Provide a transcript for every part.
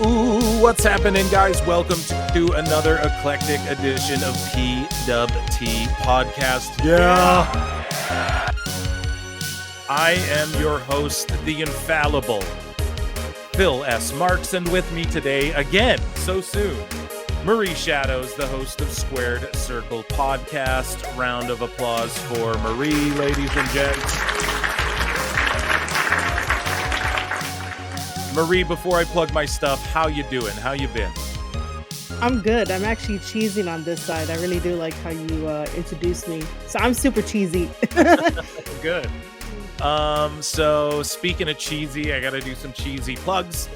Ooh, what's happening, guys? Welcome to another eclectic edition of PWT Podcast. Yeah! I am your host, the infallible Phil S. Marks, and with me today, again, so soon, Marie Shadows, the host of Squared Circle Podcast. Round of applause for Marie, ladies and gents. Marie, before I plug my stuff, how you doing? How you been? I'm good. I'm actually cheesing on this side. I really do like how you introduced me. So I'm super cheesy. Good. So speaking of cheesy, I got to do some cheesy plugs.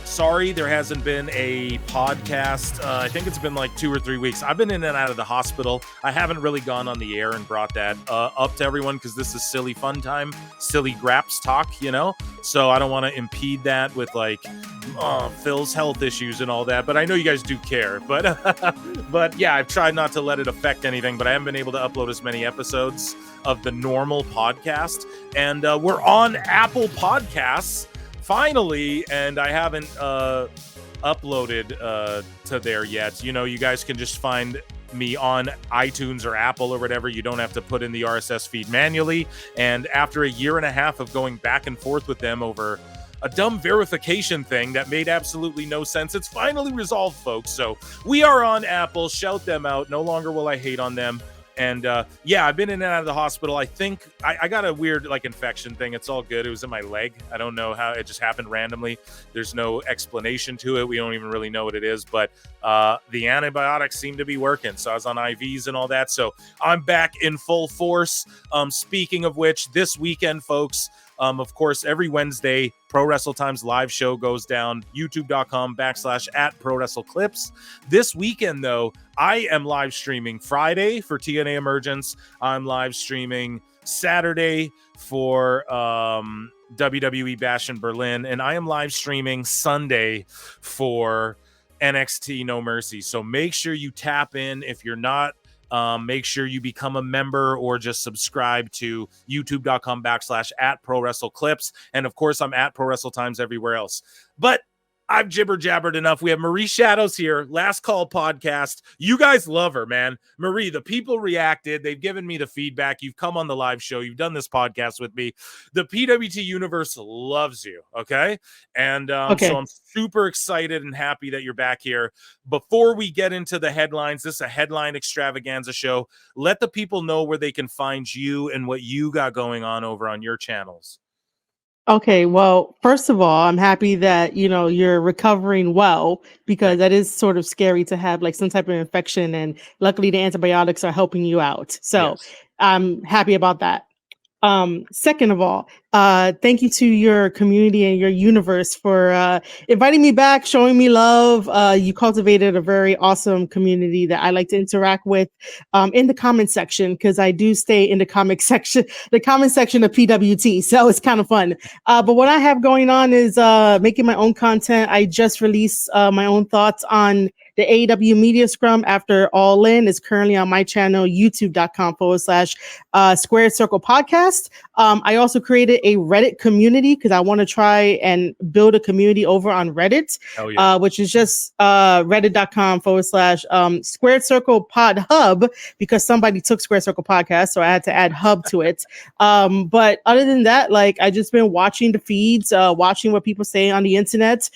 Sorry, there hasn't been a podcast. I think it's been like 2 or 3 weeks. I've been in and out of the hospital. I haven't really gone on the air and brought that up to everyone because this is silly fun time, silly graps talk, you know? So I don't want to impede that with like Phil's health issues and all that. But I know you guys do care. But yeah, I've tried not to let it affect anything, but I haven't been able to upload as many episodes of the normal podcast. And we're on Apple Podcasts finally, and I haven't uploaded to there yet. You know, you guys can just find me on iTunes or Apple or whatever. You don't have to put in the RSS feed manually. And after a year and a half of going back and forth with them over a dumb verification thing that made absolutely no sense, it's finally resolved, folks. So we are on Apple. Shout them out. No longer will I hate on them. And yeah, I've been in and out of the hospital. I think I got a weird like infection thing. It's all good. It was in my leg. I don't know how. It just happened randomly. There's no explanation to it. We don't even really know what it is. But the antibiotics seem to be working. So I was on IVs and all that. So I'm back in full force. Speaking of which, this weekend, folks, of course, every Wednesday, PWT live show goes down, youtube.com/@ProWrestleClips. This weekend, though, I am live streaming Friday for TNA Emergence. I'm live streaming Saturday for WWE Bash in Berlin. And I am live streaming Sunday for NXT No Mercy. So make sure you tap in. If you're not, make sure you become a member or just subscribe to youtube.com/@ProWrestleClips. And of course, I'm at ProWrestleTimes everywhere else. But I've jibber-jabbered enough. We have Marie Shadows here, Last Call Podcast. You guys love her, man. Marie, the people reacted. They've given me the feedback. You've come on the live show. You've done this podcast with me. The PWT universe loves you, okay? And so I'm super excited and happy that you're back here. Before we get into the headlines, this is a headline extravaganza show. Let the people know where they can find you and what you got going on over on your channels. Okay, well, first of all, I'm happy that, you know, you're recovering well, because that is sort of scary to have like some type of infection, and luckily the antibiotics are helping you out. So Yes. I'm happy about that. Second of all, thank you to your community and your universe for inviting me back, showing me love. You cultivated a very awesome community that I like to interact with in the comment section, because I do stay in the comment section of PWT. So it's kind of fun. But what I have going on is making my own content. I just released my own thoughts on the AEW Media Scrum after All In. Is currently on my channel, youtube.com/Squared Circle Podcast. I also created a Reddit community because I want to try and build a community over on Reddit, which is just reddit.com/Squared Circle Pod Hub, because somebody took Squared Circle Podcast, so I had to add hub to it. But other than that, like, I just been watching the feeds, watching what people say on the internet,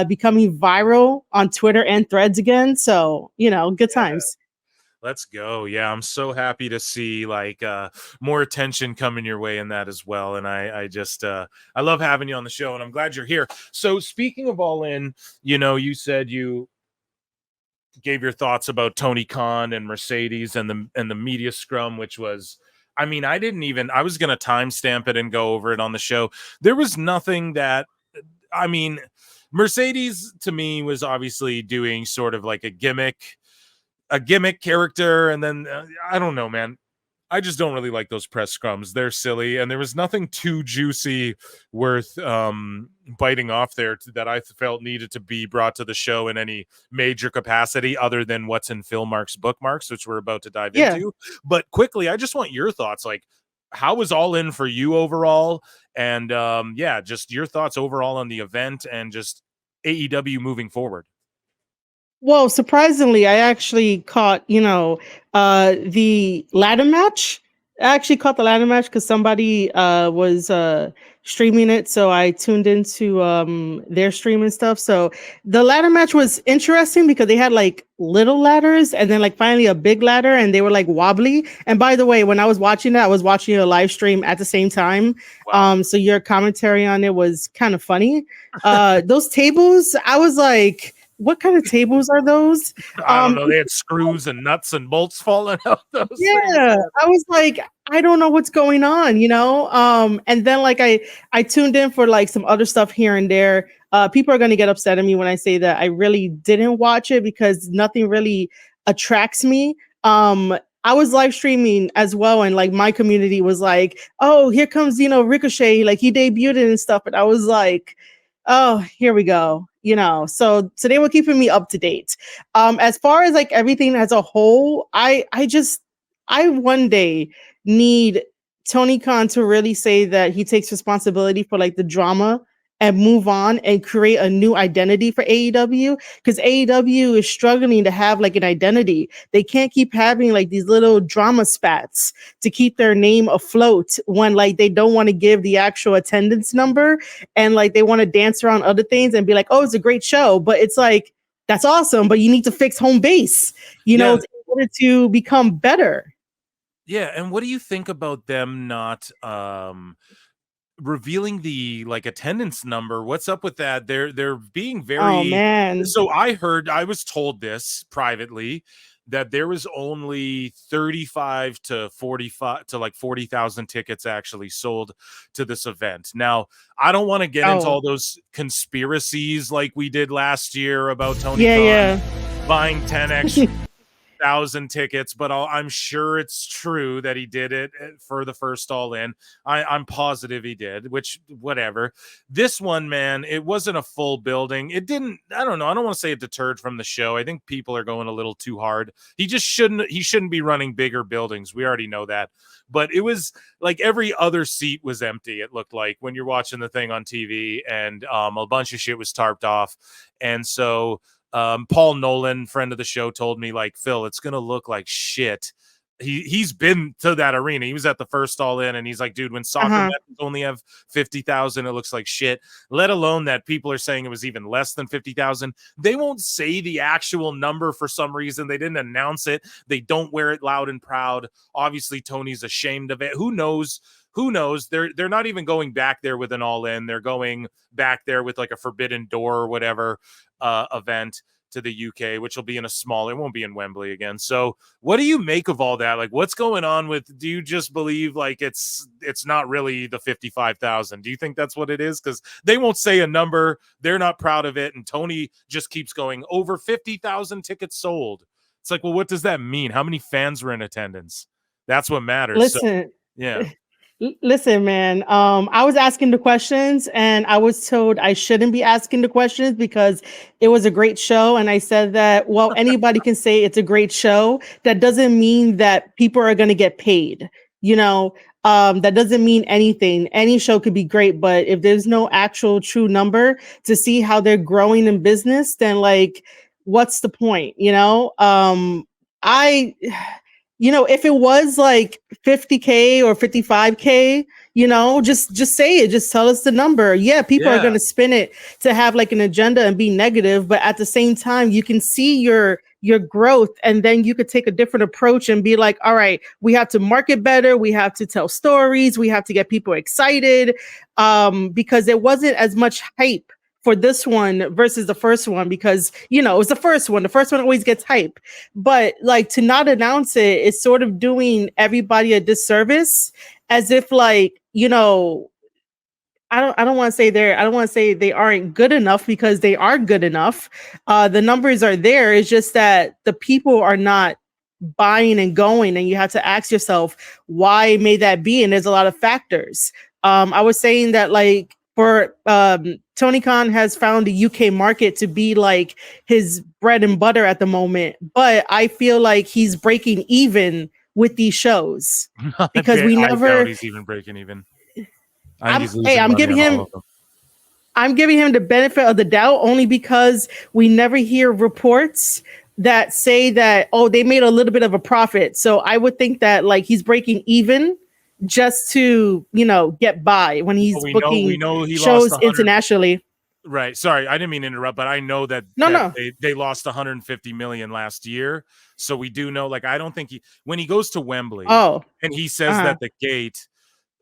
becoming viral on Twitter and Threads again. So, you know, good times. Let's go. Yeah, I'm so happy to see like more attention coming your way in that as well. And I just I love having you on the show, and I'm glad you're here. So speaking of All In, you know, you said you gave your thoughts about Tony Khan and Mercedes and the media scrum, which was, I mean, I was going to timestamp it and go over it on the show. There was nothing that, I mean, Mercedes to me was obviously doing sort of like a gimmick character. And then I don't know, man. I just don't really like those press scrums. They're silly, and there was nothing too juicy worth biting off there that I felt needed to be brought to the show in any major capacity other than what's in Phil Mark's bookmarks, which we're about to dive into. But quickly, I just want your thoughts. Like, how was All In for you overall? And just your thoughts overall on the event, and just AEW moving forward? Well, surprisingly, I actually caught, the ladder match. I actually caught the ladder match because somebody was streaming it, so I tuned into their stream and stuff. So the ladder match was interesting because they had like little ladders and then like finally a big ladder, and they were like wobbly. And by the way, when I was watching that, I was watching a live stream at the same time. Wow. So your commentary on it was kind of funny. Those tables, I was like, what kind of tables are those? I don't know. They had screws and nuts and bolts falling out those things. Yeah, I was like, I don't know what's going on, and then like I tuned in for like some other stuff here and there. People are going to get upset at me when I say that I really didn't watch it because nothing really attracts me. I was live streaming as well, and like my community was like, oh, here comes Ricochet, like he debuted and stuff, and I was like, oh, here we go. So they were keeping me up to date. As far as like everything as a whole, I one day need Tony Khan to really say that he takes responsibility for like the drama and move on and create a new identity for AEW, because AEW is struggling to have like an identity. They can't keep having like these little drama spats to keep their name afloat when like they don't want to give the actual attendance number, and like they want to dance around other things and be like, oh, it's a great show, but it's like, that's awesome, but you need to fix home base, in order to become better. Yeah, and what do you think about them not revealing the like attendance number? What's up with that? They're being very Oh man. So I was told this privately, that there was only 35 to 45 to like 40,000 tickets actually sold to this event. Now, I don't want to get into all those conspiracies like we did last year about Tony Khan buying 10 extra 1,000 tickets, but I'm sure it's true that he did it for the first All In. I'm positive he did, which whatever. This one, man, it wasn't a full building. It didn't, I don't know. I don't want to say it deterred from the show. I think people are going a little too hard. He shouldn't be running bigger buildings. We already know that. But it was like every other seat was empty, it looked like, when you're watching the thing on TV, and a bunch of shit was tarped off. And so Paul Nolan, friend of the show, told me, like, Phil, it's gonna look like shit. He's been to that arena. He was at the first All In, and he's like, dude, when soccer matches only have 50,000, it looks like shit. Let alone that people are saying it was even less than 50,000. They won't say the actual number for some reason. They didn't announce it. They don't wear it loud and proud. Obviously, Tony's ashamed of it. Who knows? They're not even going back there with an All In. They're going back there with like a Forbidden Door or whatever event to the UK, which will be in a smaller, it won't be in Wembley again. So what do you make of all that? Like, what's going on with, do you just believe like it's not really the 55,000? Do you think that's what it is? Because they won't say a number. They're not proud of it. And Tony just keeps going, over 50,000 tickets sold. It's like, well, what does that mean? How many fans were in attendance? That's what matters. Listen, so, yeah. Listen, man. I was asking the questions, and I was told I shouldn't be asking the questions because it was a great show. And I said that, well, anybody can say it's a great show. That doesn't mean that people are going to get paid. That doesn't mean anything. Any show could be great, but if there's no actual true number to see how they're growing in business, then like, what's the point? If it was like 50K or 55K, just say it, just tell us the number. Yeah, people are going to spin it to have like an agenda and be negative, but at the same time, you can see your growth, and then you could take a different approach and be like, all right, we have to market better. We have to tell stories. We have to get people excited, because there wasn't as much hype for this one versus the first one, because it's the first one. The first one always gets hype, but like to not announce it is sort of doing everybody a disservice, as if like, I don't want to say they aren't good enough, because they are good enough. The numbers are there. It's just that the people are not buying and going, and you have to ask yourself, why may that be? And there's a lot of factors. I was saying that like, for Tony Khan has found the UK market to be like his bread and butter at the moment, but I feel like he's breaking even with these shows, because we never. I doubt he's even breaking even. I'm giving him. I'm giving him the benefit of the doubt only because we never hear reports that say that, oh, they made a little bit of a profit. So I would think that like he's breaking even just to, get by when he's We booking know he lost shows 100. internationally. Right. Sorry, I didn't mean to interrupt, but I know that No. they lost 150 million last year. So we do know, like, I don't think when he goes to Wembley Oh, and he says that the gate,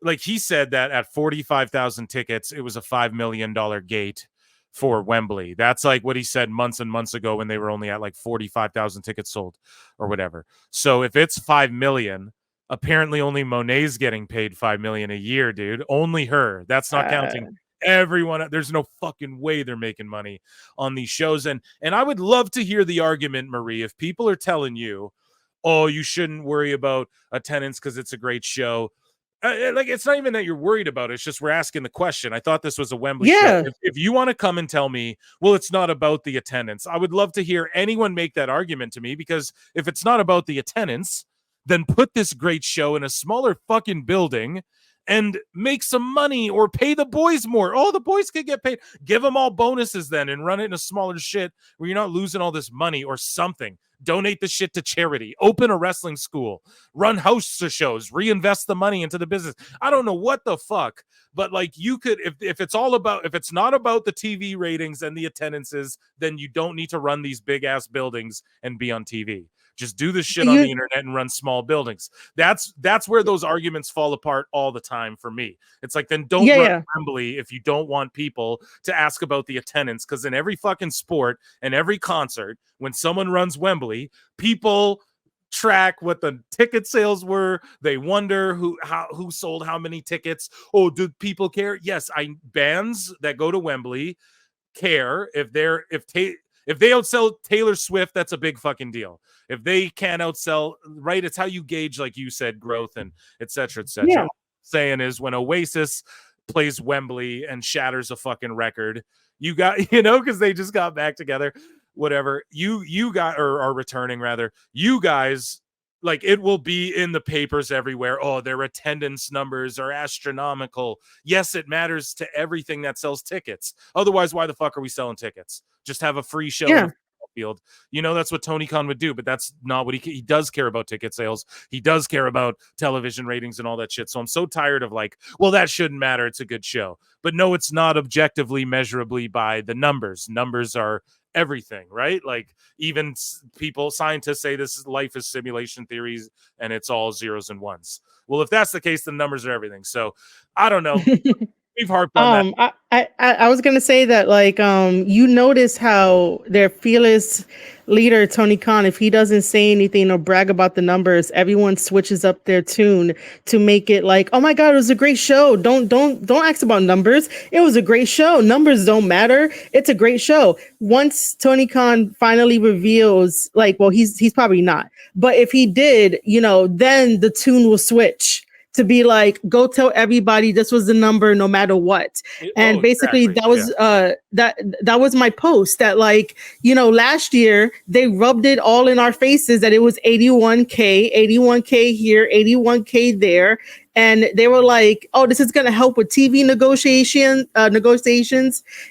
like he said that at 45,000 tickets, it was a $5 million gate for Wembley. That's like what he said months and months ago when they were only at like 45,000 tickets sold or whatever. So if it's 5 million, apparently only Monet's getting paid 5 million a year, dude. Only her. That's not counting everyone. There's no fucking way they're making money on these shows. And I would love to hear the argument, Marie, if people are telling you, oh, you shouldn't worry about attendance because it's a great show. Like, it's not even that you're worried about it. It's just we're asking the question. I thought this was a Wembley show. If you want to come and tell me, well, it's not about the attendance, I would love to hear anyone make that argument to me, because if it's not about the attendance, then put this great show in a smaller fucking building and make some money, or pay the boys more. Oh, the boys could get paid. Give them all bonuses then and run it in a smaller shit where you're not losing all this money or something. Donate the shit to charity. Open a wrestling school. Run house shows. Reinvest the money into the business. I don't know what the fuck, but like, you could, if it's not about the TV ratings and the attendances, then you don't need to run these big ass buildings and be on TV. Just do this shit on the internet and run small buildings. That's where those arguments fall apart all the time for me. It's like, then don't run Wembley if you don't want people to ask about the attendance, because in every fucking sport and every concert, when someone runs Wembley, people track what the ticket sales were. They wonder who sold how many tickets. Oh, do people care? Yes, bands that go to Wembley care. If they outsell Taylor Swift, that's a big fucking deal. If they can't outsell, right? It's how you gauge, like you said, growth and et cetera, et cetera. Yeah. All I'm saying is, when Oasis plays Wembley and shatters a fucking record, you got, because they just got back together, whatever, you got, or are returning rather, you guys, like, it will be in the papers everywhere. Oh, their attendance numbers are astronomical. Yes, it matters to everything that sells tickets. Otherwise, why the fuck are we selling tickets? Just have a free show in a field. That's what Tony Khan would do, but that's not what he does care about. Ticket sales. He does care about television ratings and all that shit. So I'm so tired of like, well, that shouldn't matter. It's a good show. But no, it's not objectively measurably by the numbers. Numbers are everything, right? Like, even scientists say life is simulation theories and it's all zeros and ones. Well, if that's the case, the numbers are everything. So I don't know. We've harped on that. I was gonna say that, like, you notice how their fearless leader Tony Khan, if he doesn't say anything or brag about the numbers, everyone switches up their tune to make it like, oh my god, it was a great show. Don't ask about numbers. It was a great show. Numbers don't matter. It's a great show. Once Tony Khan finally reveals, like, well, he's probably not, but if he did, then the tune will switch to be like, go tell everybody this was the number no matter what. And basically that was that was my post, that, like, last year they rubbed it all in our faces that it was 81K here, 81K there. And they were like, oh, this is going to help with TV negotiations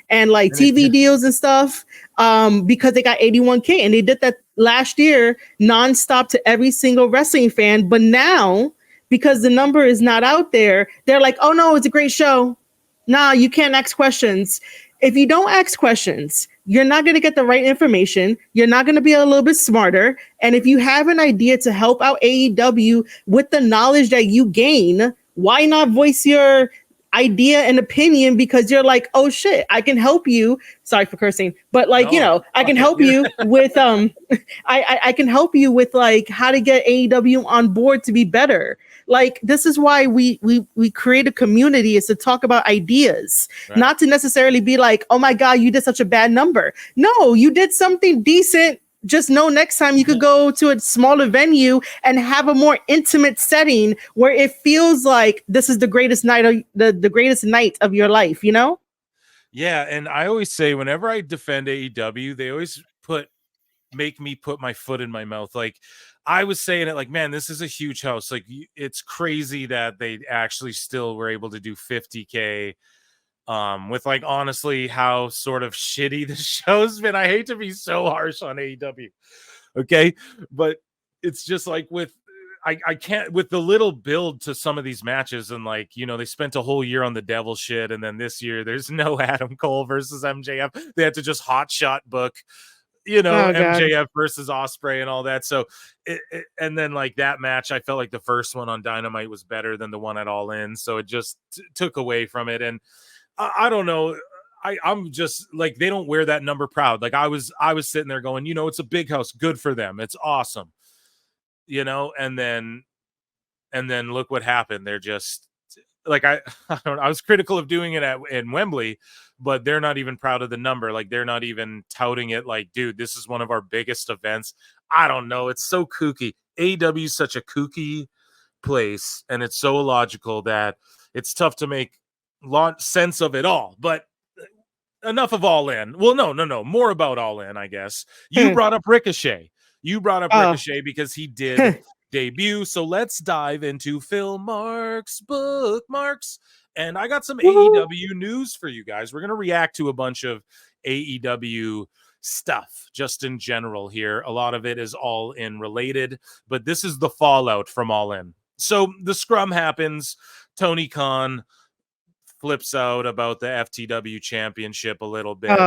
and like TV deals and stuff, because they got 81K, and they did that last year nonstop to every single wrestling fan. But now, because the number is not out there, they're like, oh no, it's a great show. Nah, you can't ask questions. If you don't ask questions, you're not going to get the right information. You're not going to be a little bit smarter. And if you have an idea to help out AEW with the knowledge that you gain, why not voice your idea and opinion? Because you're like, oh shit, I can help you. Sorry for cursing, but like, I can help you with, I can help you with like how to get AEW on board to be better. Like, this is why we create a community, is to talk about ideas, not to necessarily be like, oh my God, you did such a bad number. No, you did something decent. Just know next time you could go to a smaller venue and have a more intimate setting where it feels like this is the greatest night of the greatest night of your life, Yeah, and I always say, whenever I defend AEW, they always make me put my foot in my mouth. Like, I was saying it like, man, this is a huge house. Like, it's crazy that they actually still were able to do 50K with like honestly how sort of shitty the show's been. I hate to be so harsh on AEW, okay, but it's just like with I can't with the little build to some of these matches, and like, you know, they spent a whole year on the devil shit, and then this year there's no Adam Cole versus MJF. They had to just hot shot book, you know, Oh God. MJF versus Osprey and all that. So and then like that match, I felt like the first one on Dynamite was better than the one at All In, so it just took away from it. And I don't know. I'm just like, they don't wear that number proud. Like I was sitting there going, you know, it's a big house, good for them, it's awesome, you know. And then look what happened. They're just like, I don't know, I was critical of doing it in Wembley, but they're not even proud of the number. Like they're not even touting it like, dude, this is one of our biggest events. I don't know. It's so kooky. AEW is such a kooky place, and it's so illogical that it's tough to make sense of it all. But enough of All In. Well, no. More about All In, I guess. You brought up Ricochet. Ricochet because he did debut. So let's dive into Phil Marks bookmarks. And I got some AEW news for you guys. We're going to react to a bunch of AEW stuff just in general here. A lot of it is All In related, but this is the fallout from All In. So the scrum happens. Tony Khan flips out about the FTW championship a little bit.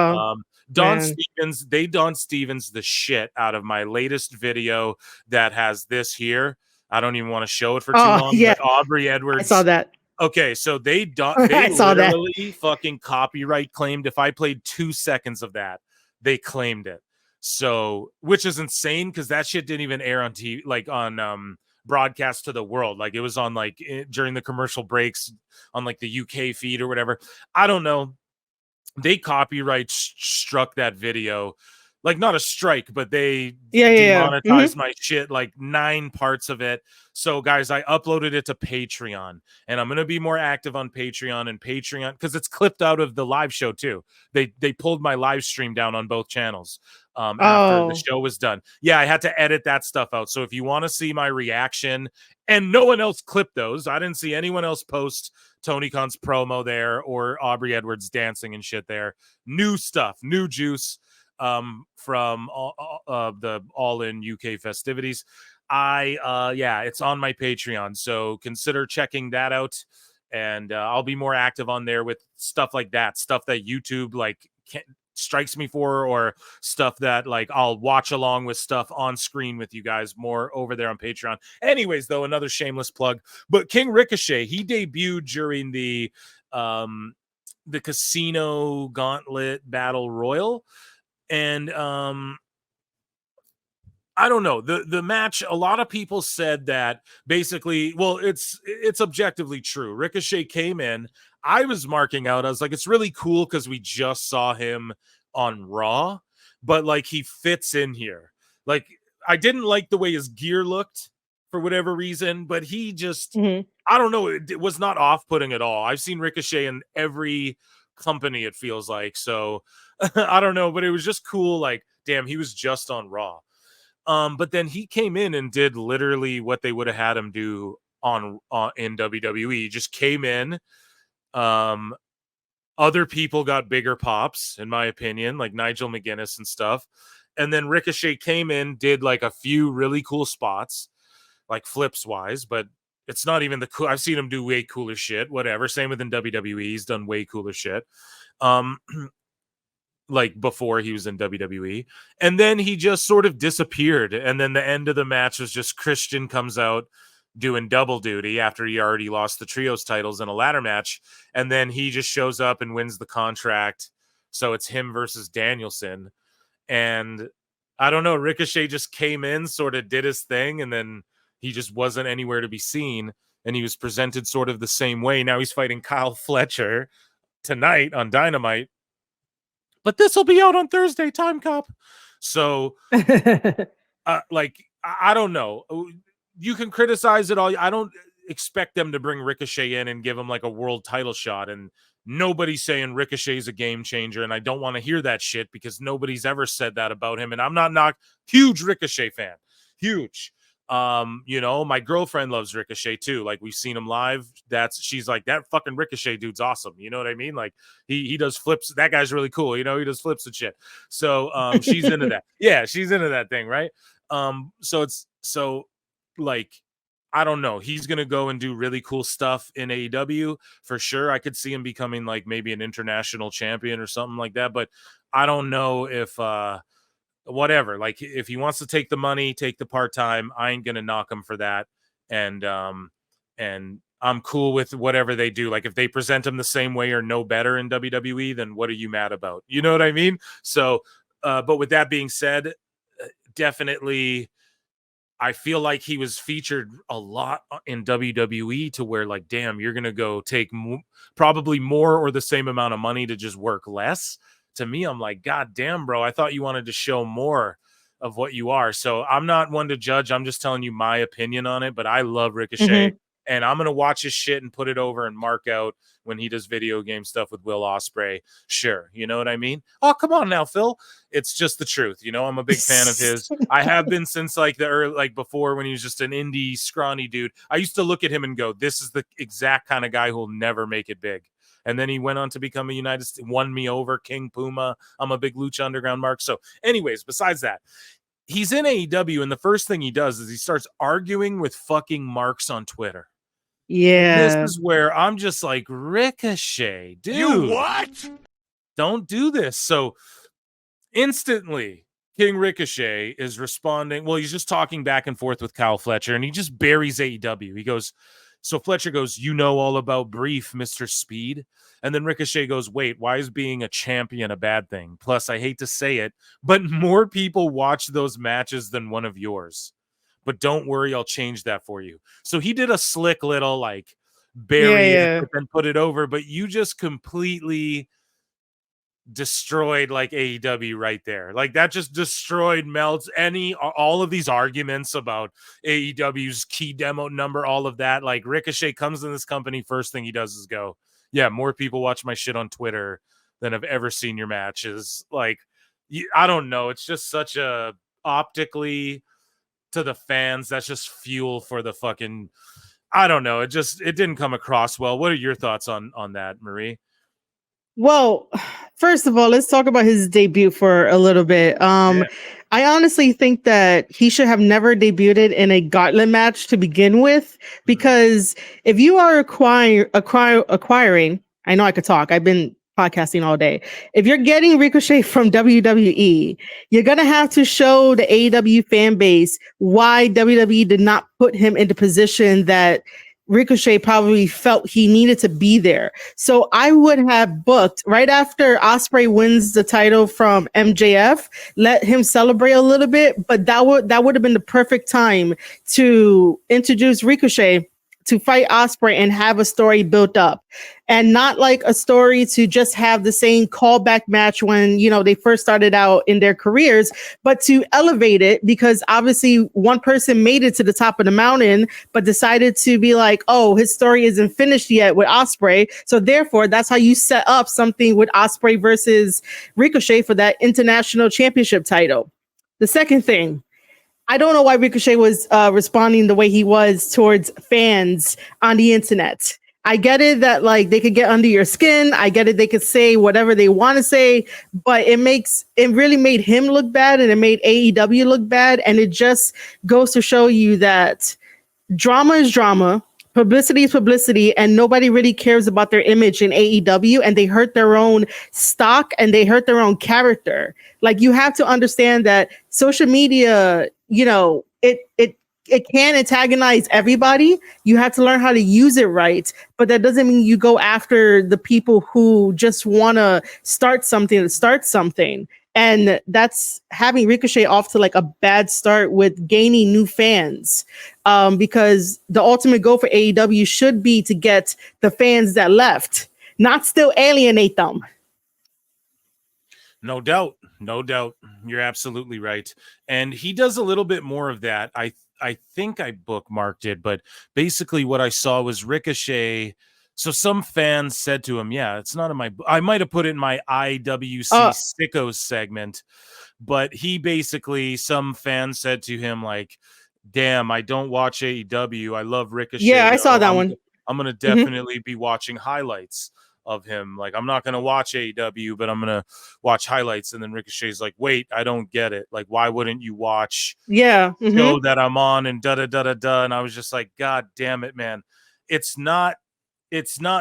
Don Stevens the shit out of my latest video that has this here. I don't even want to show it for too long, but Aubrey Edwards. I saw that. Okay, so they literally fucking copyright claimed. If I played 2 seconds of that, they claimed it. So, which is insane because that shit didn't even air on TV, like on broadcast to the world. Like it was on like during the commercial breaks on like the UK feed or whatever. I don't know. They copyright struck that video. Like not a strike, but they demonetized my shit, like 9 parts of it. So guys, I uploaded it to Patreon, and I'm going to be more active on Patreon because it's clipped out of the live show too. They pulled my live stream down on both channels after the show was done. Yeah, I had to edit that stuff out. So if you want to see my reaction, and no one else clipped those, I didn't see anyone else post Tony Khan's promo there or Aubrey Edwards dancing and shit there. New stuff, new juice from the All In UK festivities. It's on my Patreon, so consider checking that out, and I'll be more active on there with stuff like that, stuff that YouTube like strikes me for, or stuff that like I'll watch along with stuff on screen with you guys more over there on Patreon. Anyways, though, another shameless plug, but King Ricochet, he debuted during the Casino Gauntlet Battle Royal. And I don't know, the match, a lot of people said that basically, well, it's objectively true. Ricochet came in, I was marking out, I was like, it's really cool because we just saw him on Raw, but like he fits in here. Like I didn't like the way his gear looked for whatever reason, but he just I don't know, it was not off-putting at all. I've seen Ricochet in every company, it feels like. So I don't know, but it was just cool. Like, damn, he was just on Raw. But then he came in and did literally what they would have had him do on in WWE. He just came in. Other people got bigger pops, in my opinion, like Nigel McGuinness and stuff. And then Ricochet came in, did like a few really cool spots, like flips wise, but it's not even the cool. I've seen him do way cooler shit, whatever. Same within WWE. He's done way cooler shit. Like before he was in WWE. And then he just sort of disappeared. And then the end of the match was just Christian comes out doing double duty after he already lost the trios titles in a ladder match. And then he just shows up and wins the contract. So it's him versus Danielson. And I don't know, Ricochet just came in, sort of did his thing, and then he just wasn't anywhere to be seen. And he was presented sort of the same way. Now he's fighting Kyle Fletcher tonight on Dynamite. But this will be out on Thursday, Time Cop. So, like, I don't know. You can criticize it all. I don't expect them to bring Ricochet in and give him like a world title shot. And nobody's saying Ricochet's a game changer. And I don't want to hear that shit because nobody's ever said that about him. And I'm not huge Ricochet fan. Huge. My girlfriend loves Ricochet too. Like, we've seen him live. She's like, that fucking Ricochet dude's awesome. You know what I mean? Like, he does flips. That guy's really cool. He does flips and shit. So she's into that. Yeah, she's into that thing, right? So like, I don't know. He's gonna go and do really cool stuff in AEW for sure. I could see him becoming like maybe an international champion or something like that. But I don't know if whatever. Like, if he wants to take the money, take the part-time, I ain't gonna knock him for that. And I'm cool with whatever they do. Like, if they present him the same way or no better in WWE, then what are you mad about? You know what I mean? So but with that being said, definitely I feel like he was featured a lot in WWE to where, like, damn, you're gonna go take probably more or the same amount of money to just work less. To me, I'm like, God damn, bro, I thought you wanted to show more of what you are. So I'm not one to judge. I'm just telling you my opinion on it. But I love Ricochet, and I'm gonna watch his shit and put it over and mark out when he does video game stuff with Will Ospreay. Sure, you know what I mean? Oh, come on now, Phil. It's just the truth. I'm a big fan of his. I have been since like the early, like before, when he was just an indie scrawny dude. I used to look at him and go, this is the exact kind of guy who'll never make it big. And then he went on to become a United States, won me over, King Puma. I'm a big Lucha Underground mark. So anyways, besides that, he's in AEW, and the first thing he does is he starts arguing with fucking marks on Twitter. Yeah. This is where I'm just like, Ricochet, dude. You what? Don't do this. So instantly, King Ricochet is responding. Well, he's just talking back and forth with Kyle Fletcher, and he just buries AEW. He goes, so Fletcher goes, you know all about Brief, Mr. Speed. And then Ricochet goes, wait, why is being a champion a bad thing? Plus, I hate to say it, but more people watch those matches than one of yours. But don't worry, I'll change that for you. So he did a slick little, like, bury it and put it over, but you just completely destroyed like AEW right there. Like, that just destroyed, melts all of these arguments about AEW's key demo number, all of that. Like, Ricochet comes in this company, first thing he does is go, yeah, more people watch my shit on Twitter than have ever seen your matches. Like, I don't know, it's just such a optically to the fans, that's just fuel for the fucking, I don't know, it didn't come across well. What are your thoughts on that, Marie? Well, first of all, let's talk about his debut for a little bit. I honestly think that he should have never debuted in a gauntlet match to begin with, because if you are acquiring, I know I could talk. I've been podcasting all day. If you're getting Ricochet from WWE, you're going to have to show the AEW fan base why WWE did not put him into position that Ricochet probably felt he needed to be there. So I would have booked right after Ospreay wins the title from MJF, let him celebrate a little bit, but that would have been the perfect time to introduce Ricochet to fight Ospreay and have a story built up, and not like a story to just have the same callback match when, they first started out in their careers, but to elevate it, because obviously one person made it to the top of the mountain, but decided to be like, oh, his story isn't finished yet with Ospreay. So therefore, that's how you set up something with Ospreay versus Ricochet for that international championship title. The second thing, I don't know why Ricochet was responding the way he was towards fans on the internet. I get it that like they could get under your skin. I get it. They could say whatever they want to say, but it really made him look bad, and it made AEW look bad. And it just goes to show you that drama is drama. Publicity is publicity, and nobody really cares about their image in AEW, and they hurt their own stock and they hurt their own character. Like, you have to understand that social media, it can antagonize everybody. You have to learn how to use it right, but that doesn't mean you go after the people who just want to start something. And that's having Ricochet off to like a bad start with gaining new fans, because the ultimate goal for AEW should be to get the fans that left, not still alienate them. No doubt. You're absolutely right. And he does a little bit more of that. I think I bookmarked it, but basically what I saw was Ricochet. So some fans said to him, yeah, it's not in my, I might have put it in my IWC Sickos segment, but he basically, some fans said to him, like, damn, I don't watch AEW. I love Ricochet Yeah, I saw though. that one. I'm gonna Mhm. definitely be watching highlights of him. Like, I'm not gonna watch AEW, but I'm gonna watch highlights. And then Ricochet's like, wait, I don't get it. Like, why wouldn't you watch Yeah. show that I'm on and da da da da da? And I was just like, God damn it, man. It's not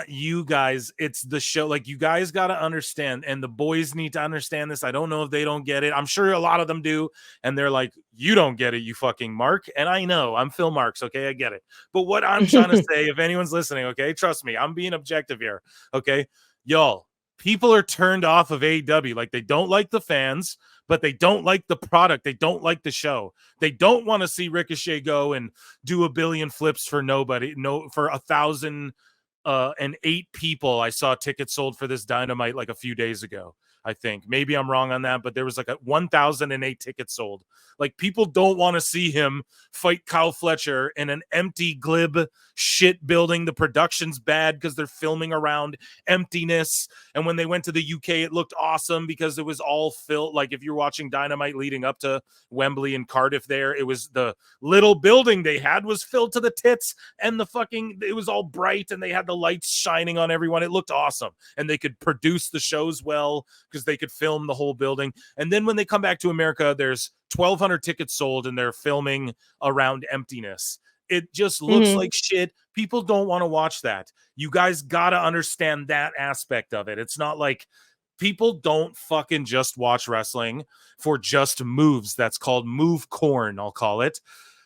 you guys, it's the show. Like, you guys got to understand, and the boys need to understand this. I don't know if they don't get it. I'm sure a lot of them do, and they're like, you don't get it, you fucking Mark. And I know I'm Phil Marks, okay, I get it. But what I'm trying to say, if anyone's listening, okay, trust me, I'm being objective here, okay? Y'all, people are turned off of AEW. Like, they don't like the fans, but they don't like the product. They don't like the show. They don't want to see Ricochet go and do a billion flips for nobody, no, for 1,008 people. I saw tickets sold for this Dynamite like a few days ago. I think maybe I'm wrong on that, but there was like 1,008 tickets sold. Like, people don't want to see him fight Kyle Fletcher in an empty, glib shit building. The production's bad because they're filming around emptiness. And when they went to the UK, it looked awesome because it was all filled. Like, if you're watching Dynamite leading up to Wembley and Cardiff, there, it was the little building they had was filled to the tits, and the fucking, it was all bright, and they had the lights shining on everyone. It looked awesome, and they could produce the shows well because they could film the whole building. And then when they come back to America, there's 1,200 tickets sold, and they're filming around emptiness. It just looks like shit. People don't want to watch that. You guys got to understand that aspect of it. It's not like people don't fucking just watch wrestling for just moves. That's called move corn, I'll call it,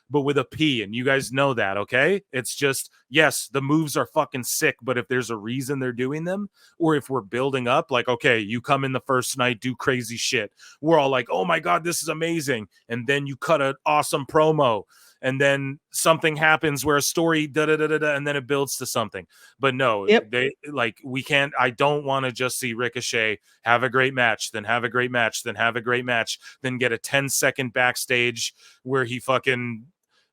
but with a P, and you guys know that, okay? It's just, yes, the moves are fucking sick, but if there's a reason they're doing them, or if we're building up, like, okay, you come in the first night, do crazy shit. We're all like, oh my God, this is amazing. And then you cut an awesome promo, and then something happens where a story, da-da-da-da-da, and then it builds to something. But no, Yep. they, like, we can't, I don't want to just see Ricochet have a great match, then have a great match, then have a great match, then get a 10-second backstage where he fucking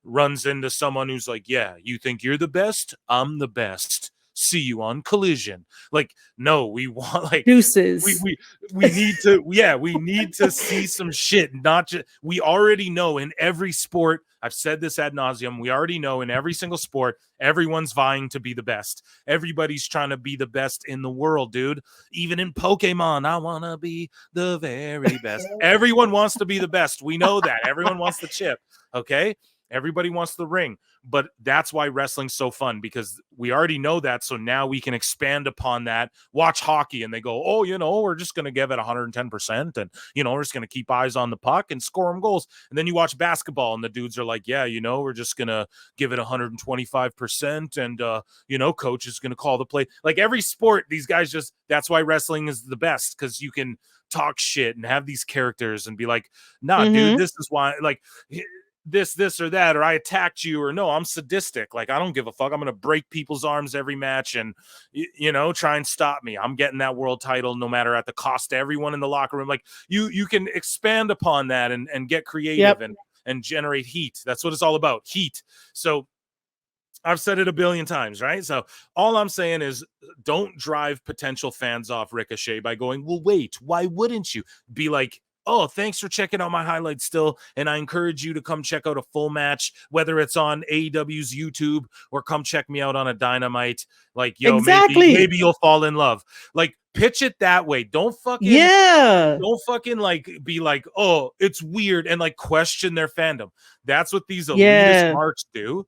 runs into someone who's like, yeah, you think you're the best? I'm the best. See you on Collision. Like, no, we want, like, Deuces. we need to, yeah, we need to see some shit. Not just, we already know in every sport, I've said this ad nauseum, we already know in every single sport, everyone's vying to be the best. Everybody's trying to be the best in the world, dude. Even in Pokemon, I want to be the very best. Everyone wants to be the best. We know that. Everyone wants the chip, okay? Everybody wants the ring, but that's why wrestling's so fun, because we already know that. So now we can expand upon that. Watch hockey, and they go, oh, you know, we're just going to give it 110%. And, you know, we're just going to keep eyes on the puck and score them goals. And then you watch basketball, and the dudes are like, yeah, you know, we're just going to give it 125%. And, you know, coach is going to call the play. Like, every sport, these guys just, that's why wrestling is the best, because you can talk shit and have these characters and be like, nah, dude, this is why, like, this or that, or I attacked you, or no, I'm sadistic. Like, I don't give a fuck. I'm going to break people's arms every match and, you know, try and stop me. I'm getting that world title no matter at the cost to everyone in the locker room. Like, you can expand upon that and get creative and generate heat. That's what it's all about. Heat. So I've said it a billion times, right? So all I'm saying is, don't drive potential fans off Ricochet by going, well, wait, why wouldn't you? Be like, oh, thanks for checking out my highlights still, and I encourage you to come check out a full match, whether it's on AEW's YouTube or come check me out on a Dynamite. Like, yo, maybe you'll fall in love. Like, pitch it that way. Don't fucking like be like, oh, it's weird, and like question their fandom. That's what these elitist marks do.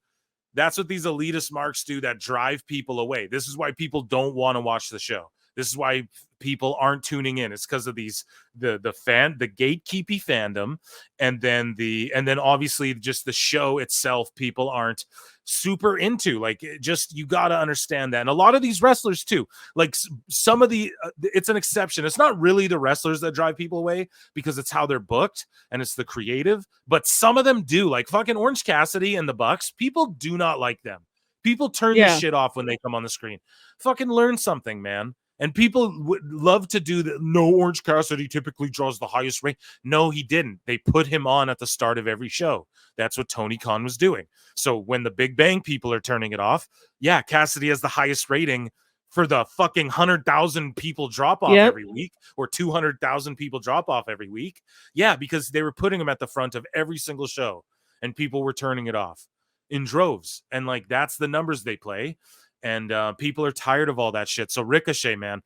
That's what these elitist marks do, that drive people away. This is why people don't want to watch the show. This is why people aren't tuning in. It's because of these, the gatekeepy fandom, and then obviously just the show itself, people aren't super into. Like, just, you got to understand that. And a lot of these wrestlers too, like some of the it's an exception. It's not really the wrestlers that drive people away, because it's how they're booked and it's the creative, but some of them do. Like fucking Orange Cassidy and the Bucks, people do not like them. People turn this shit off when they come on the screen. Fucking learn something, man. And people would love to do that. No, Orange Cassidy typically draws the highest rate. No, he didn't. They put him on at the start of every show. That's what Tony Khan was doing. So when the Big Bang people are turning it off, yeah, Cassidy has the highest rating for the fucking 100,000 people drop off every week, or 200,000 people drop off every week. Yeah, because they were putting him at the front of every single show. and people were turning it off in droves. And like, that's the numbers they play. And people are tired of all that shit. So Ricochet, man,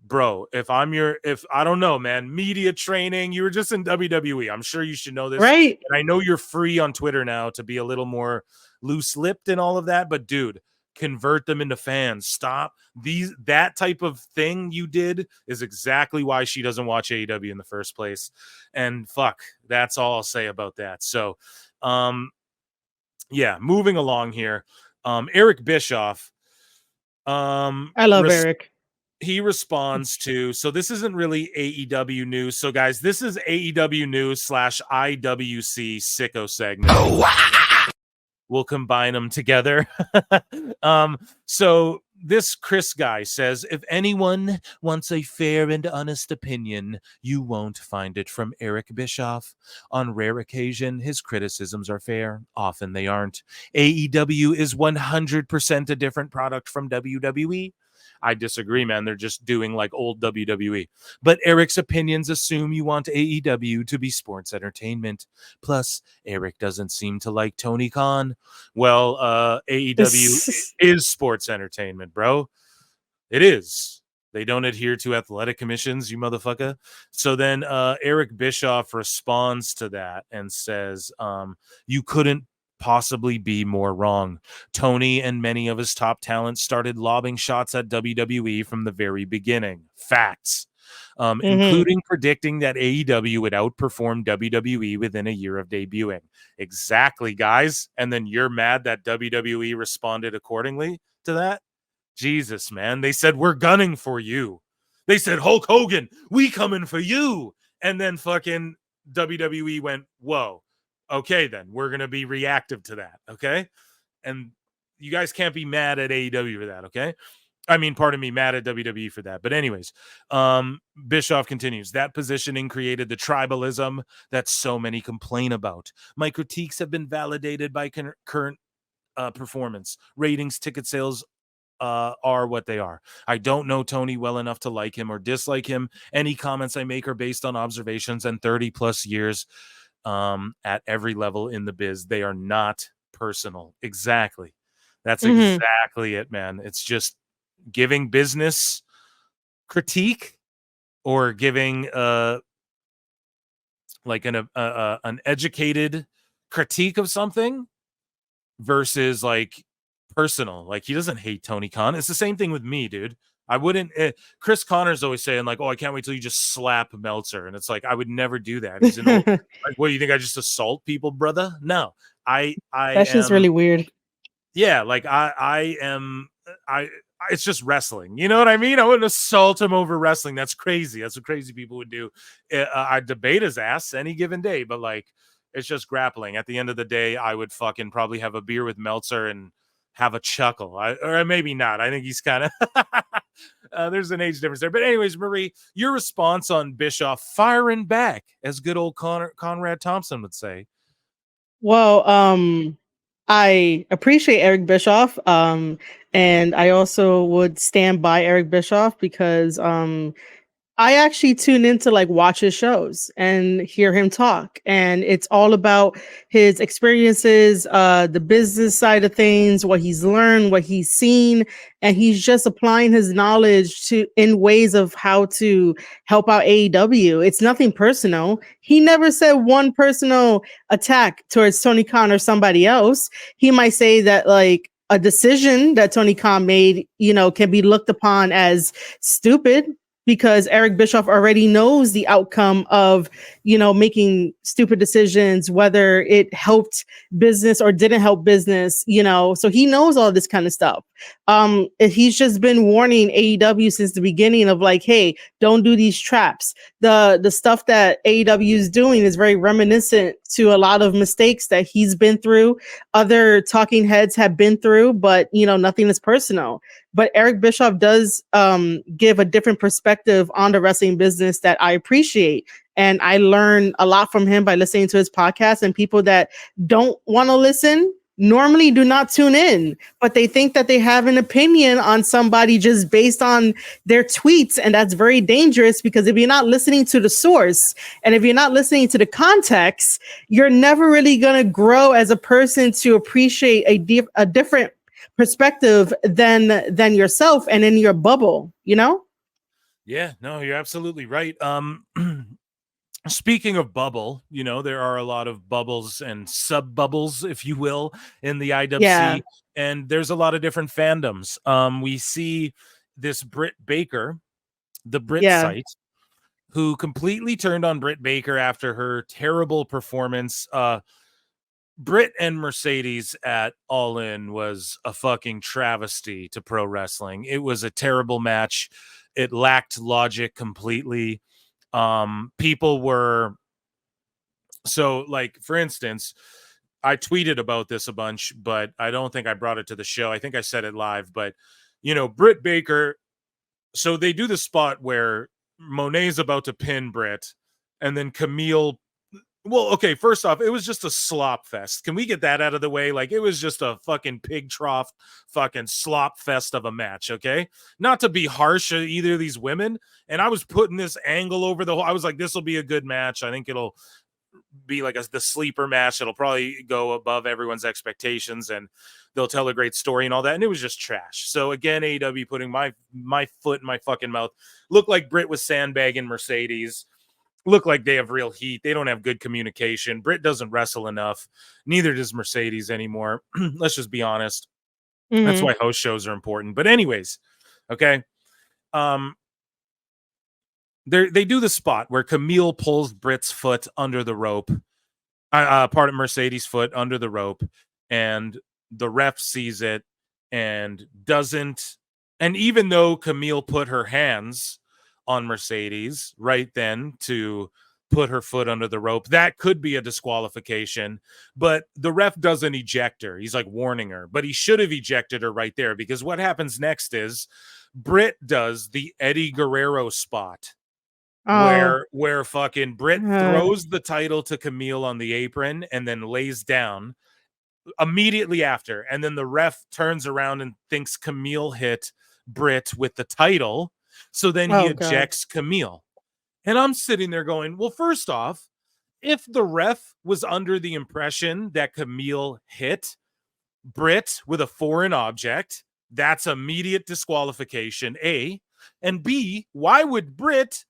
bro, if I don't know, man, media training, you were just in WWE. I'm sure you should know this. Right. And I know you're free on Twitter now to be a little more loose-lipped and all of that, but dude, convert them into fans. Stop that type of thing you did is exactly why she doesn't watch AEW in the first place. And fuck, that's all I'll say about that. So, yeah, moving along here. Eric Bischoff. I love Eric. He responds to, so this isn't really AEW news. So guys, this is AEW news / IWC Sicko segment. We'll combine them together. So this Chris guy says, if anyone wants a fair and honest opinion, you won't find it from Eric Bischoff. On rare occasion, his criticisms are fair. Often they aren't. AEW is 100% a different product from WWE. I disagree, man. They're just doing like old WWE. But Eric's opinions assume you want AEW to be sports entertainment. Plus, Eric doesn't seem to like Tony Khan. Well, AEW is sports entertainment, bro. It is. They don't adhere to athletic commissions, you motherfucker. So then Eric Bischoff responds to that and says, you couldn't possibly be more wrong. Tony and many of his top talents started lobbing shots at WWE from the very beginning. Facts. Including predicting that AEW would outperform WWE within a year of debuting. Exactly, guys. And then you're mad that WWE responded accordingly to that? Jesus, man. They said, we're gunning for you. They said, Hulk Hogan, we coming for you. And then fucking WWE went, whoa. Okay, then we're going to be reactive to that. Okay. And you guys can't be mad at AEW for that. Okay. I mean, pardon me, mad at WWE for that. But anyways, Bischoff continues. That positioning created the tribalism that so many complain about. My critiques have been validated by current performance. Ratings, ticket sales are what they are. I don't know Tony well enough to like him or dislike him. Any comments I make are based on observations and 30 plus years at every level in the biz. They are not personal. Exactly. That's exactly it, man. It's just giving business critique or giving like an educated critique of something versus like personal. Like, he doesn't hate Tony Khan. It's the same thing with me, dude. I wouldn't. Chris Connor's always saying like, "Oh, I can't wait till you just slap Meltzer," and it's like, I would never do that. He's an old, like, what do you think? I just assault people, brother? No, that's just really weird. Yeah, like I am. It's just wrestling. You know what I mean? I wouldn't assault him over wrestling. That's crazy. That's what crazy people would do. I debate his ass any given day, but like, it's just grappling. At the end of the day, I would fucking probably have a beer with Meltzer and have a chuckle. Or maybe not. I think he's kind of there's an age difference there. But anyways, Marie, your response on Bischoff firing back, as good old Conrad Thompson would say. Well, I appreciate Eric Bischoff. And I also would stand by Eric Bischoff because I actually tune in to like watch his shows and hear him talk. And it's all about his experiences, the business side of things, what he's learned, what he's seen. And he's just applying his knowledge in ways of how to help out AEW. It's nothing personal. He never said one personal attack towards Tony Khan or somebody else. He might say that like a decision that Tony Khan made, can be looked upon as stupid, because Eric Bischoff already knows the outcome of, making stupid decisions, whether it helped business or didn't help business, so he knows all this kind of stuff. He's just been warning AEW since the beginning of like, hey, don't do these traps. The stuff that AEW is doing is very reminiscent to a lot of mistakes that he's been through, other talking heads have been through, but nothing is personal. But Eric Bischoff does give a different perspective on the wrestling business that I appreciate. And I learn a lot from him by listening to his podcast. And people that don't want to listen, normally do not tune in, but they think that they have an opinion on somebody just based on their tweets. And that's very dangerous, because if you're not listening to the source and if you're not listening to the context, you're never really going to grow as a person to appreciate a different perspective than yourself and in your bubble, you know? Yeah, no, you're absolutely right. Speaking of bubble, you know, there are a lot of bubbles and sub bubbles, if you will, in the IWC, Yeah. and there's a lot of different fandoms. We see this Britt Baker, the Britt Yeah. site, who completely turned on Britt Baker after her terrible performance. Britt and Mercedes at All In was a fucking travesty to pro wrestling. It was a terrible match. It lacked logic completely. People were so, like, for instance, I tweeted about this a bunch, but I don't think I brought it to the show. I think I said it live, but you know, Britt Baker. So they do the spot where Monet's about to pin Britt, and then Camille. Well, okay, first off, it was just a slop fest. Can we get that out of the way? Like, it was just a fucking pig trough, fucking slop fest of a match, okay? Not to be harsh to either of these women. And I was putting this angle over the whole, I was like, this will be a good match. I think it'll be like the sleeper match. It'll probably go above everyone's expectations, and they'll tell a great story and all that. And it was just trash. So again, AEW putting my foot in my fucking mouth. Looked like Britt was sandbagging Mercedes. Look like they have real heat. They don't have good communication. Britt doesn't wrestle enough. Neither does Mercedes anymore. Let's just be honest. Mm-hmm. That's why host shows are important. But anyways, okay. They do the spot where Camille pulls Britt's foot under the rope. Part of Mercedes' foot under the rope, and the ref sees it and doesn't. And even though Camille put her hands on Mercedes right then to put her foot under the rope, that could be a disqualification, but the ref doesn't eject her. He's like warning her, but he should have ejected her right there, because what happens next is Britt does the Eddie Guerrero spot where fucking Britt throws the title to Camille on the apron and then lays down immediately after, and then the ref turns around and thinks Camille hit Britt with the title. So then he ejects Camille. And I'm sitting there going, well, first off, if the ref was under the impression that Camille hit Britt with a foreign object, that's immediate disqualification, A. And B, why would Britt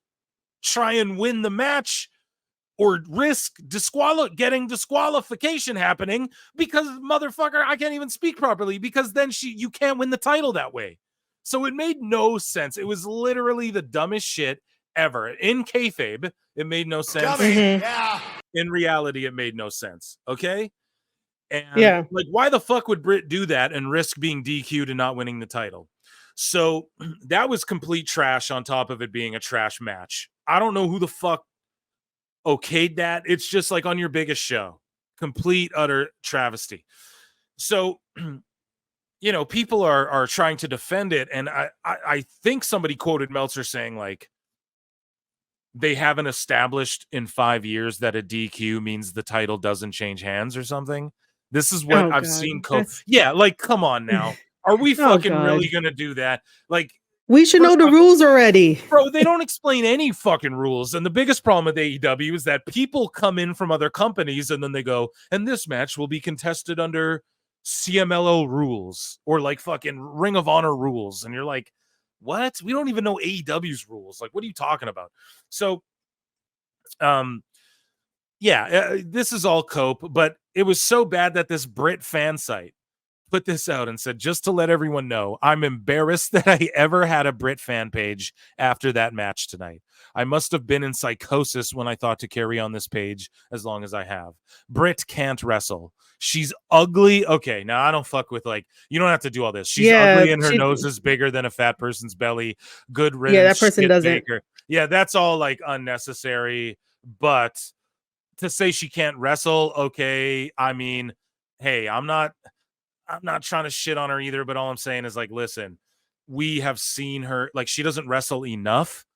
try and win the match or risk getting disqualification happening? Because, motherfucker, I can't even speak properly, because then you can't win the title that way. So it made no sense. It was literally the dumbest shit ever. In kayfabe, it made no sense. Yeah. In reality, it made no sense. Okay? And like, why the fuck would Britt do that and risk being DQ'd and not winning the title? So that was complete trash on top of it being a trash match. I don't know who the fuck okayed that. It's just like on your biggest show. Complete, utter travesty. So you know, people are trying to defend it, and I think somebody quoted Meltzer saying, like, they haven't established in 5 years that a DQ means the title doesn't change hands or something. This is what I've seen. Yeah, like, come on now. Are we fucking really gonna do that? Like, we should know the rules already. Bro, they don't explain any fucking rules. And the biggest problem with AEW is that people come in from other companies and then they go, and this match will be contested under CMLO rules or like fucking Ring of Honor rules. And you're like, what? We don't even know AEW's rules. Like, what are you talking about? So, this is all cope, but it was so bad that this Brit fan site put this out and said, just to let everyone know, I'm embarrassed that I ever had a Brit fan page after that match tonight. I must have been in psychosis when I thought to carry on this page as long as I have. Brit can't wrestle. She's ugly. Okay, now I don't fuck with, like, you don't have to do all this. She's ugly and her nose is bigger than a fat person's belly. Good riddance. Yeah, that person doesn't. Baker. Yeah, that's all like unnecessary. But to say she can't wrestle, okay. I mean, hey, I'm not trying to shit on her either, but all I'm saying is, like, listen, we have seen her, like, she doesn't wrestle enough,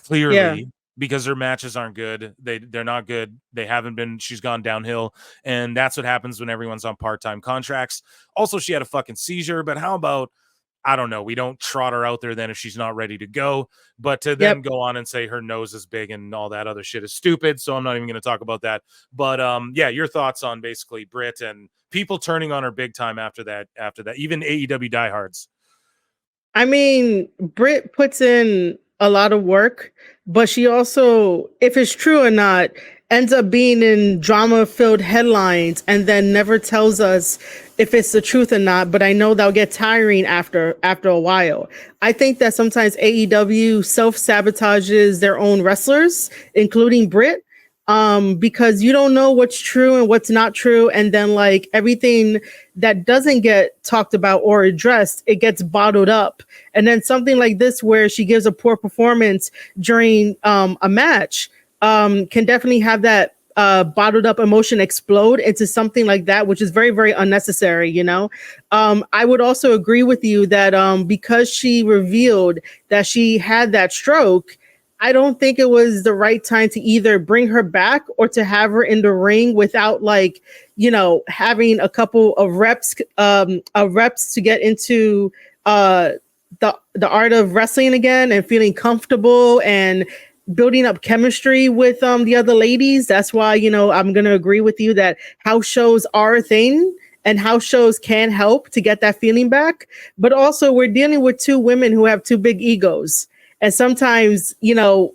clearly, because her matches aren't good. They're not good. They haven't been. She's gone downhill, and that's what happens when everyone's on part-time contracts. Also, she had a fucking seizure, but how about, I don't know, we don't trot her out there then if she's not ready to go. But to then go on and say her nose is big and all that other shit is stupid, so I'm not even going to talk about that. But yeah, your thoughts on basically Britt and people turning on her big time after that, even AEW diehards. I mean, Britt puts in a lot of work, but she also, if it's true or not, ends up being in drama-filled headlines and then never tells us if it's the truth or not. But I know that'll get tiring after a while. I think that sometimes AEW self-sabotages their own wrestlers, including Britt, because you don't know what's true and what's not true. And then like everything that doesn't get talked about or addressed, it gets bottled up. And then something like this, where she gives a poor performance during a match, can definitely have that bottled up emotion explode into something like that, which is very, very unnecessary, you know? I would also agree with you that because she revealed that she had that stroke, I don't think it was the right time to either bring her back or to have her in the ring without, like, you know, having a couple of reps to get into the art of wrestling again and feeling comfortable and building up chemistry with the other ladies. That's why, you know, I'm going to agree with you that house shows are a thing and house shows can help to get that feeling back. But also, we're dealing with two women who have two big egos. And sometimes, you know,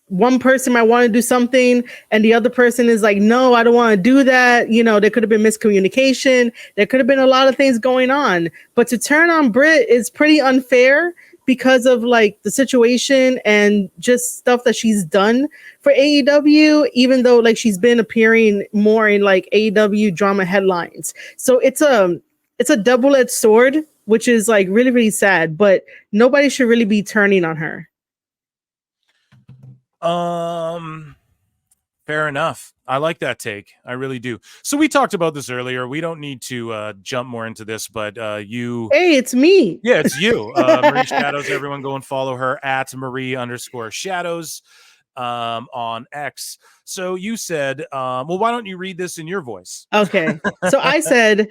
one person might want to do something and the other person is like, no, I don't want to do that. You know, there could have been miscommunication. There could have been a lot of things going on. But to turn on Britt is pretty unfair because of like the situation and just stuff that she's done for AEW, even though like she's been appearing more in like AEW drama headlines. So it's a double-edged sword, which is like really, really sad, but nobody should really be turning on her. Fair enough. I like that take. I really do. So we talked about this earlier. We don't need to jump more into this, but you. Hey, it's me. Yeah, it's you. Marie Shadows. Everyone go and follow her at Marie_Shadows on X. So you said, well, why don't you read this in your voice? Okay. So I said,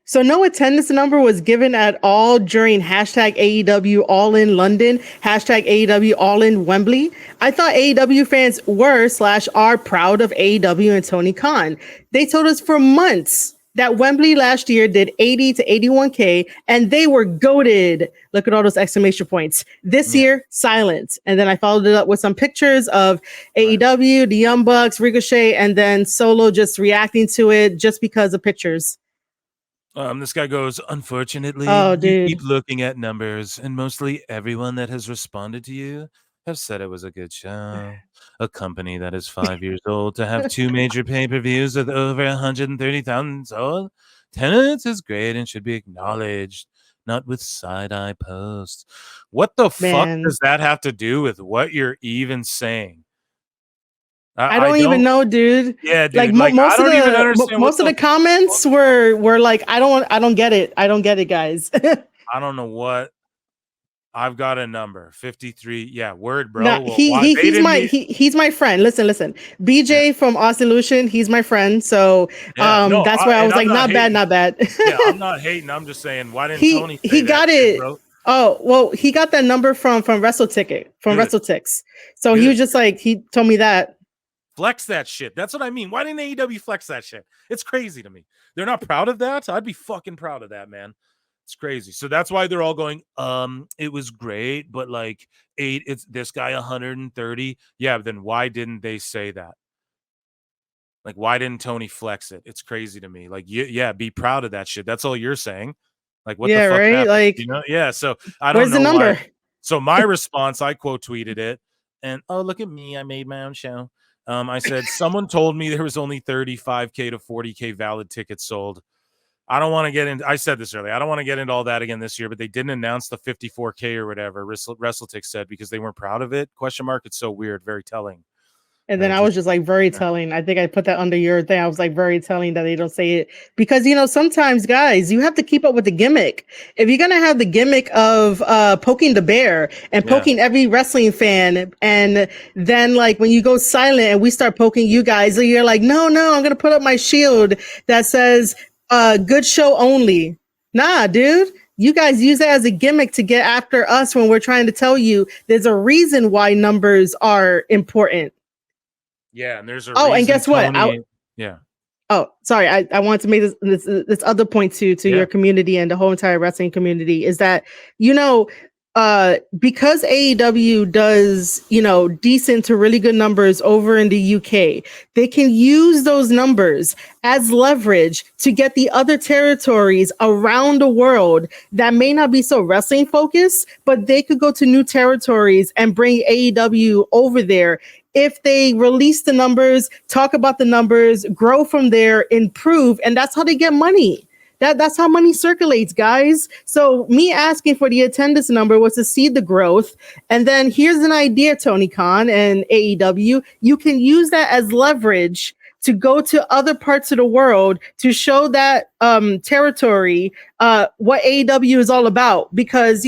so no attendance number was given at all during hashtag AEW All In London, hashtag AEW All In Wembley. I thought AEW fans were/are proud of AEW and Tony Khan. They told us for months that Wembley last year did 80 to 81K and they were goated. Look at all those exclamation points. This year, silence. And then I followed it up with some pictures of AEW, the Young Bucks, Ricochet, and then Solo just reacting to it just because of pictures. This guy goes, unfortunately, you keep looking at numbers, and mostly everyone that has responded to you have said it was a good show. A company that is 5 years old to have two major pay-per-views with over 130,000 sold. Attendance is great and should be acknowledged, not with side-eye posts. What the fuck does that have to do with what you're even saying? I don't even know, dude. Yeah, dude. Like most of the comments were like, I don't get it. I don't get it, guys. I don't know what. I've got a number 53. Yeah, word, bro. No, well, he's my friend. Listen. BJ from Austin Lucian, he's my friend. So that's why I was like, not bad. Yeah, I'm not hating. I'm just saying, why didn't Tony say he got it? Bro? Oh, well, he got that number from WrestleTix. So he was just like, he told me that. Flex that shit. That's what I mean. Why didn't AEW flex that shit? It's crazy to me. They're not proud of that. I'd be fucking proud of that, man. It's crazy. So that's why they're all going, it was great, but like it's this guy 130. Yeah, then why didn't they say that? Like, why didn't Tony flex it? It's crazy to me. Like, yeah, be proud of that shit. That's all you're saying. Like, what the fuck right? happened? Like, you know? Yeah. So I don't know. Where's the number? So my response, I quote tweeted it, and oh, look at me, I made my own show. I said, someone told me there was only 35K to 40K valid tickets sold. I don't want to get into, I said this earlier, I don't want to get into all that again this year, but they didn't announce the 54K or whatever WrestleTix said because they weren't proud of it. ? It's so weird, very telling. And then I was just like very telling. I think I put that under your thing. I was like very telling that they don't say it because sometimes guys, you have to keep up with the gimmick. If you're gonna have the gimmick of poking the bear and poking every wrestling fan, and then like when you go silent and we start poking you guys, you're like, no, I'm gonna put up my shield that says good show only. Nah, dude. You guys use it as a gimmick to get after us when we're trying to tell you there's a reason why numbers are important. Yeah, and there's a reason. And guess what? Yeah. Oh, sorry. I want to make this other point to your community and the whole entire wrestling community is that, because AEW does, decent to really good numbers over in the UK, they can use those numbers as leverage to get the other territories around the world that may not be so wrestling focused, but they could go to new territories and bring AEW over there. If they release the numbers, talk about the numbers, grow from there, improve, and that's how they get money. That's how money circulates, guys. So me asking for the attendance number was to see the growth. And then here's an idea, Tony Khan and AEW. You can use that as leverage to go to other parts of the world to show that territory what AEW is all about. Because,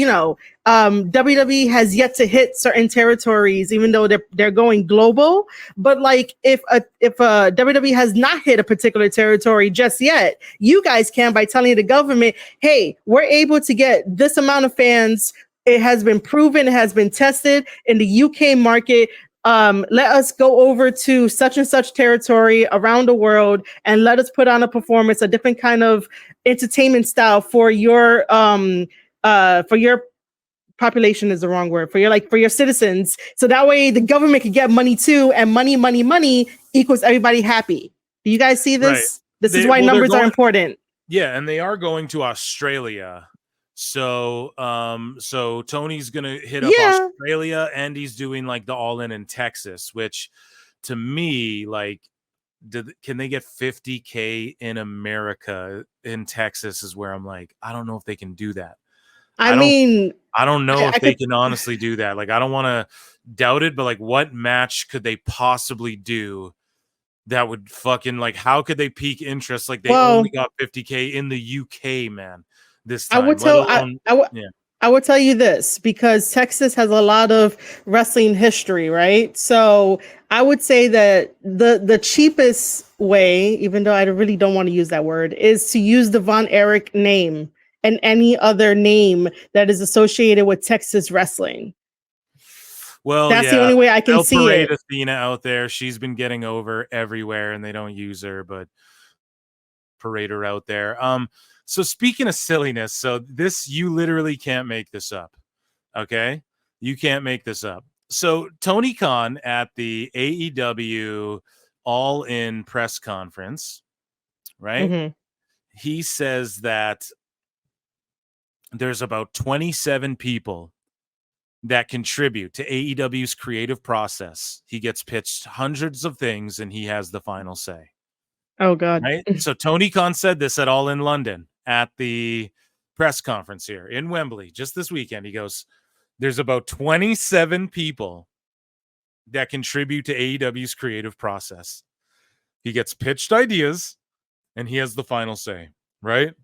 WWE has yet to hit certain territories, even though they're going global. But like if WWE has not hit a particular territory just yet, you guys can by telling the government, hey, we're able to get this amount of fans. It has been proven, it has been tested in the UK market. Let us go over to such and such territory around the world and let us put on a performance, a different kind of entertainment style for your population is the wrong word, for your citizens. So that way the government can get money too, and money equals everybody happy. Do you guys see this? Right. This is why numbers are important. Yeah, and they are going to Australia. So Tony's gonna hit up Australia, and he's doing like the All In Texas, which to me, like, can they get 50K in America in Texas is where I'm like, I don't know if they can do that. I don't know if they can honestly do that. Like, I don't want to doubt it, but like, what match could they possibly do that would fucking, like, how could they pique interest? Like, they only got 50K in the UK, man, this time. I would tell you this, because Texas has a lot of wrestling history, right? So I would say that the cheapest way, even though I really don't want to use that word, is to use the Von Erich name and any other name that is associated with Texas wrestling. Well, that's the only way I can see it. Athena out there, she's been getting over everywhere, and they don't use her, but parade her out there. So speaking of silliness, so this, you literally can't make this up. Okay, you can't make this up. So Tony Khan at the AEW All In press conference, right? Mm-hmm. He says that there's about 27 people that contribute to AEW's creative process. He gets pitched hundreds of things, and he has the final say. Oh, God. Right? So Tony Khan said this at All In London at the press conference here in Wembley just this weekend. He goes, there's about 27 people that contribute to AEW's creative process. He gets pitched ideas, and he has the final say, right?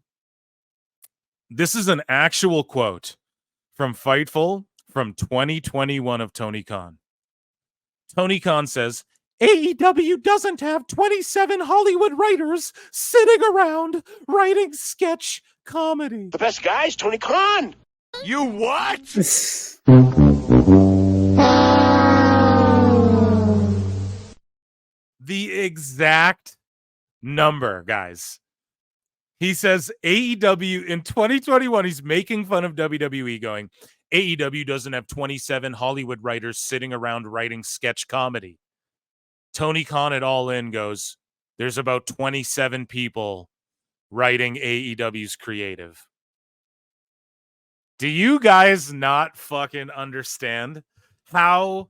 This is an actual quote from Fightful from 2021 of Tony Khan. Tony Khan says, AEW doesn't have 27 Hollywood writers sitting around writing sketch comedy. The best guy's Tony Khan. You what? The exact number, guys. He says AEW in 2021, he's making fun of WWE, going, AEW doesn't have 27 Hollywood writers sitting around writing sketch comedy. Tony Khan at All In goes, there's about 27 people writing AEW's creative. Do you guys not fucking understand how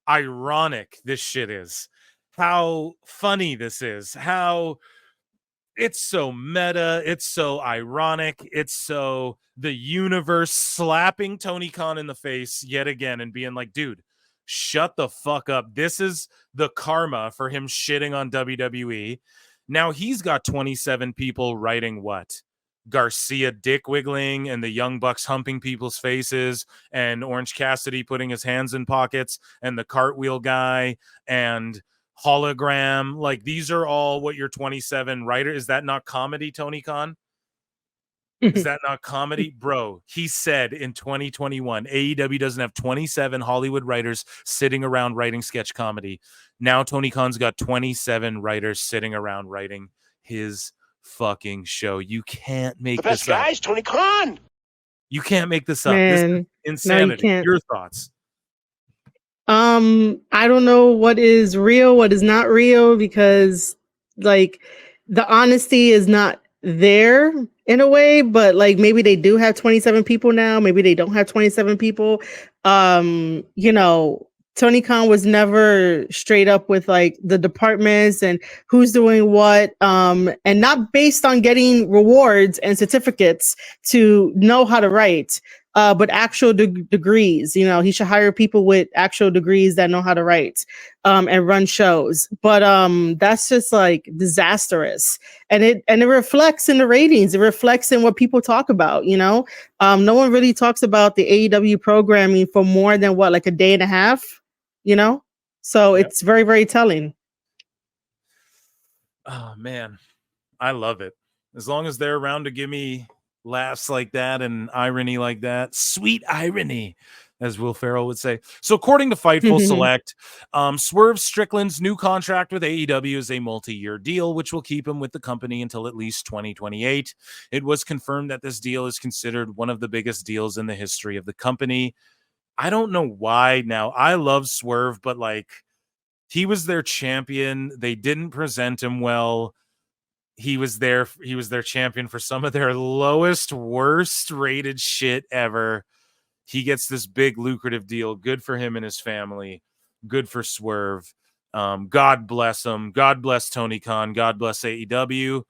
ironic this shit is? How funny this is? How it's so meta, it's so ironic, it's so the universe slapping Tony Khan in the face yet again and being like, dude, shut the fuck up. This is the karma for him shitting on WWE. Now he's got 27 people writing what? Garcia dick wiggling and the Young Bucks humping people's faces and Orange Cassidy putting his hands in pockets and the cartwheel guy and hologram. Like, these are all what your 27 writer. Is that not comedy, Tony Khan? Is that not comedy? Bro, he said in 2021, AEW doesn't have 27 Hollywood writers sitting around writing sketch comedy. Now Tony Khan's got 27 writers sitting around writing his fucking show. You can't make The best this up. guys, Tony Khan. You can't make this up. Man, This is insanity. can't. Your thoughts? I don't know what is real, what is not real, because like the honesty is not there in a way, but like maybe they do have 27 people now, maybe they don't have 27 people. You know, Tony Khan was never straight up with like the departments and who's doing what, and not based on getting rewards and certificates to know how to write. But actual degrees, you know, he should hire people with actual degrees that know how to write, and run shows. But that's just like disastrous, and it reflects in the ratings. It reflects in what people talk about. You know, no one really talks about the AEW programming for more than what, like a day and a half. You know, so Yep. it's very, very telling. Oh man, I love it. As long as they're around to give me laughs like that and irony like that, sweet irony, as Will Ferrell would say. So according to Fightful Select, Swerve Strickland's new contract with AEW is a multi-year deal, which will keep him with the company until at least 2028. It was confirmed that this deal is considered one of the biggest deals in the history of the company. I don't know why. Now, I love Swerve, but like, he was their champion. They didn't present him well. He was their champion for some of their lowest, worst rated shit ever. He gets this big lucrative deal. Good for him and his family. Good for Swerve. God bless him. God bless Tony Khan. God bless AEW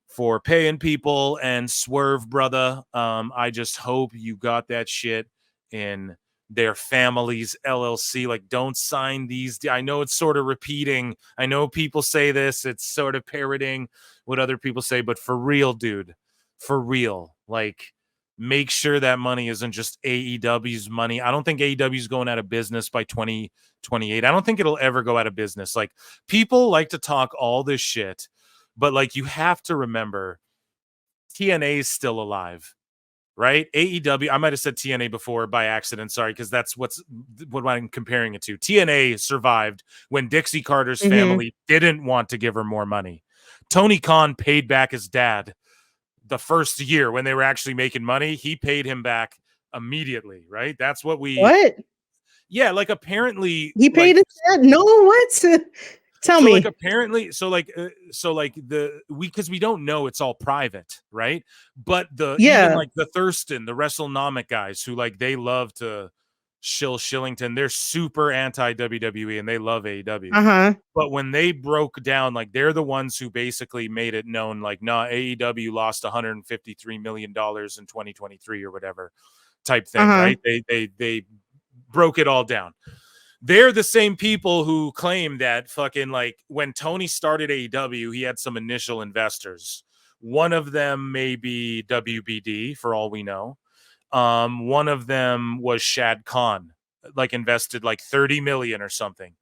for paying people. And Swerve, brother, I just hope you got that shit in their families LLC. Like, don't sign these. I know it's sort of repeating. I know people say this. It's sort of parroting what other people say, but for real, dude, for real, like, make sure that money isn't just AEW's money. I don't think AEW is going out of business by 2028. I don't think it'll ever go out of business. Like, people like to talk all this shit, but like, you have to remember TNA is still alive. Right? AEW, I might have said TNA before by accident. Sorry, because that's what I'm comparing it to. TNA survived when Dixie Carter's family didn't want to give her more money. Tony Khan paid back his dad the first year when they were actually making money. He paid him back immediately, right? That's what we... What? Yeah, like, apparently... He paid his dad? No, what? Tell me. Like, apparently, because we don't know, it's all private, right? But even like the Thurston, the WrestleNomic guys who, like, they love to shill Shillington, they're super anti WWE and they love AEW. But when they broke down, like, they're the ones who basically made it known, like, nah, AEW lost $153 million in 2023 or whatever type thing, right? They broke it all down. They're the same people who claim that fucking, like, when Tony started AEW, he had some initial investors. One of them may be WBD, for all we know. One of them was Shad Khan, like, invested like 30 million or something.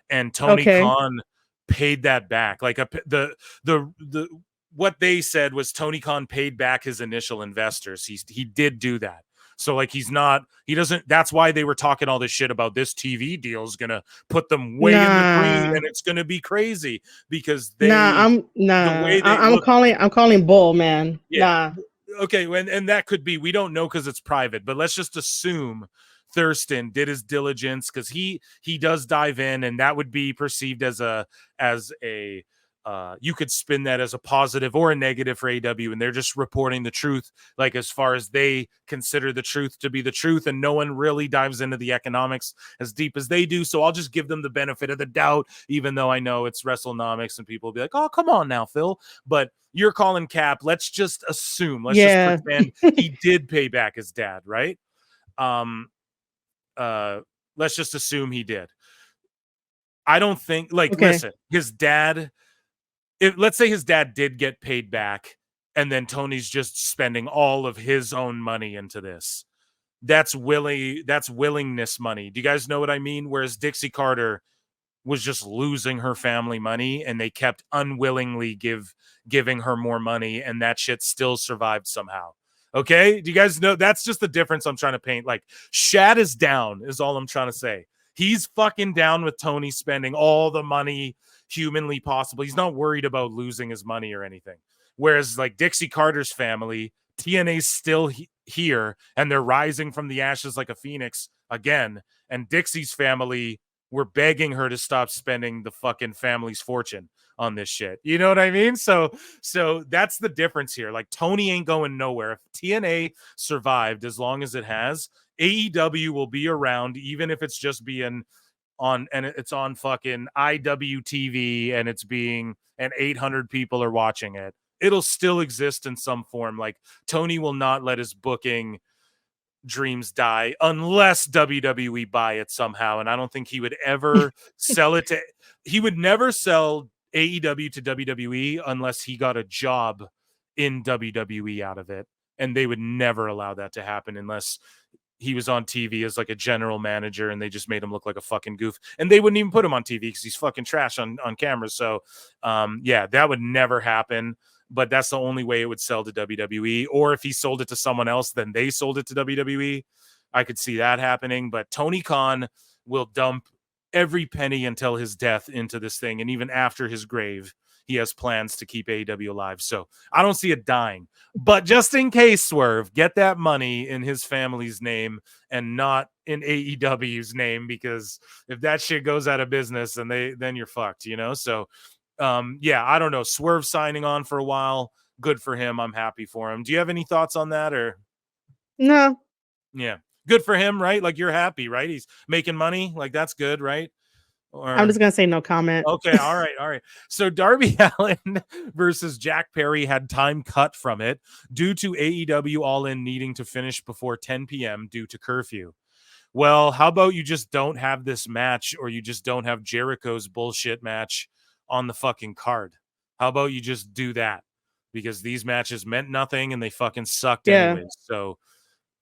And Tony Khan paid that back. Like, what they said was Tony Khan paid back his initial investors. He did do that. So, like, that's why they were talking all this shit about this TV deal is going to put them way in the green and it's going to be crazy because I'm calling bull, man. Yeah. Okay. And that could be, we don't know because it's private, but let's just assume Thurston did his diligence because he does dive in, and that would be perceived as a you could spin that as a positive or a negative for AEW, and they're just reporting the truth, like, as far as they consider the truth to be the truth, and no one really dives into the economics as deep as they do. So I'll just give them the benefit of the doubt, even though I know it's WrestleNomics and people will be like, oh, come on now, Phil. But you're calling cap. Let's just assume. Let's just pretend he did pay back his dad, right? Let's just assume he did. I don't think, like, Okay. listen, his dad, let's say his dad did get paid back, and then Tony's just spending all of his own money into this. That's willingness money. Do you guys know what I mean? Whereas Dixie Carter was just losing her family money, and they kept unwillingly giving her more money, and that shit still survived somehow. Okay? Do you guys know? That's just the difference I'm trying to paint. Like, Shad is down, is all I'm trying to say. He's fucking down with Tony spending all the money humanly possible. He's not worried about losing his money or anything. Whereas, like, Dixie Carter's family, TNA's still here, and they're rising from the ashes like a phoenix again. And Dixie's family were begging her to stop spending the fucking family's fortune on this shit. You know what I mean? So that's the difference here. Like, Tony ain't going nowhere. If TNA survived as long as it has, AEW will be around, even if it's just being on, and it's on fucking IWTV, and it's being, and 800 people are watching it. It'll still exist in some form. Like, Tony will not let his booking dreams die unless WWE buy it somehow. And I don't think he would ever sell it to, he would never sell AEW to WWE unless he got a job in WWE out of it. And they would never allow that to happen unless he was on TV as like a general manager and they just made him look like a fucking goof. And they wouldn't even put him on TV because he's fucking trash on camera. So yeah, that would never happen. But that's the only way it would sell to WWE. Or if he sold it to someone else, then they sold it to WWE. I could see that happening. But Tony Khan will dump every penny until his death into this thing. And even after his grave, he has plans to keep AEW alive. So I don't see it dying. But just in case, Swerve, get that money in his family's name and not in AEW's name, because if that shit goes out of business, then you're fucked, you know? So yeah, I don't know. Swerve signing on for a while. Good for him. I'm happy for him. Do you have any thoughts on that? Or No. Yeah, good for him, right? Like, you're happy, right? He's making money. Like, that's good, right? Or I'm just gonna say no comment. Okay, all right. So Darby Allin versus Jack Perry had time cut from it due to AEW All In needing to finish before 10 p.m. due to curfew. Well, how about you just don't have this match, or you just don't have Jericho's bullshit match on the fucking card? How about you just do that? Because these matches meant nothing and they fucking sucked anyways. So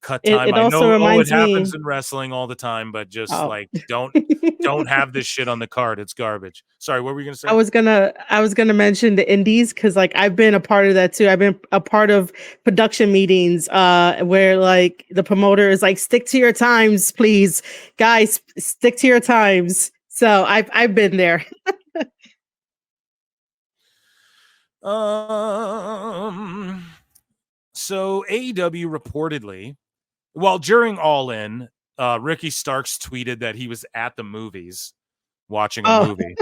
cut time. It I also know, reminds it happens me. in wrestling all the time, but just Oh. like don't have this shit on the card. It's garbage. Sorry, what were you gonna say? I was gonna mention the indies, because like I've been a part of that too. I've been a part of production meetings where like the promoter is like, stick to your times, please. Guys, stick to your times. So I've been there. So AEW reportedly, well, during All In, Ricky Starks tweeted that he was at the movies watching a movie.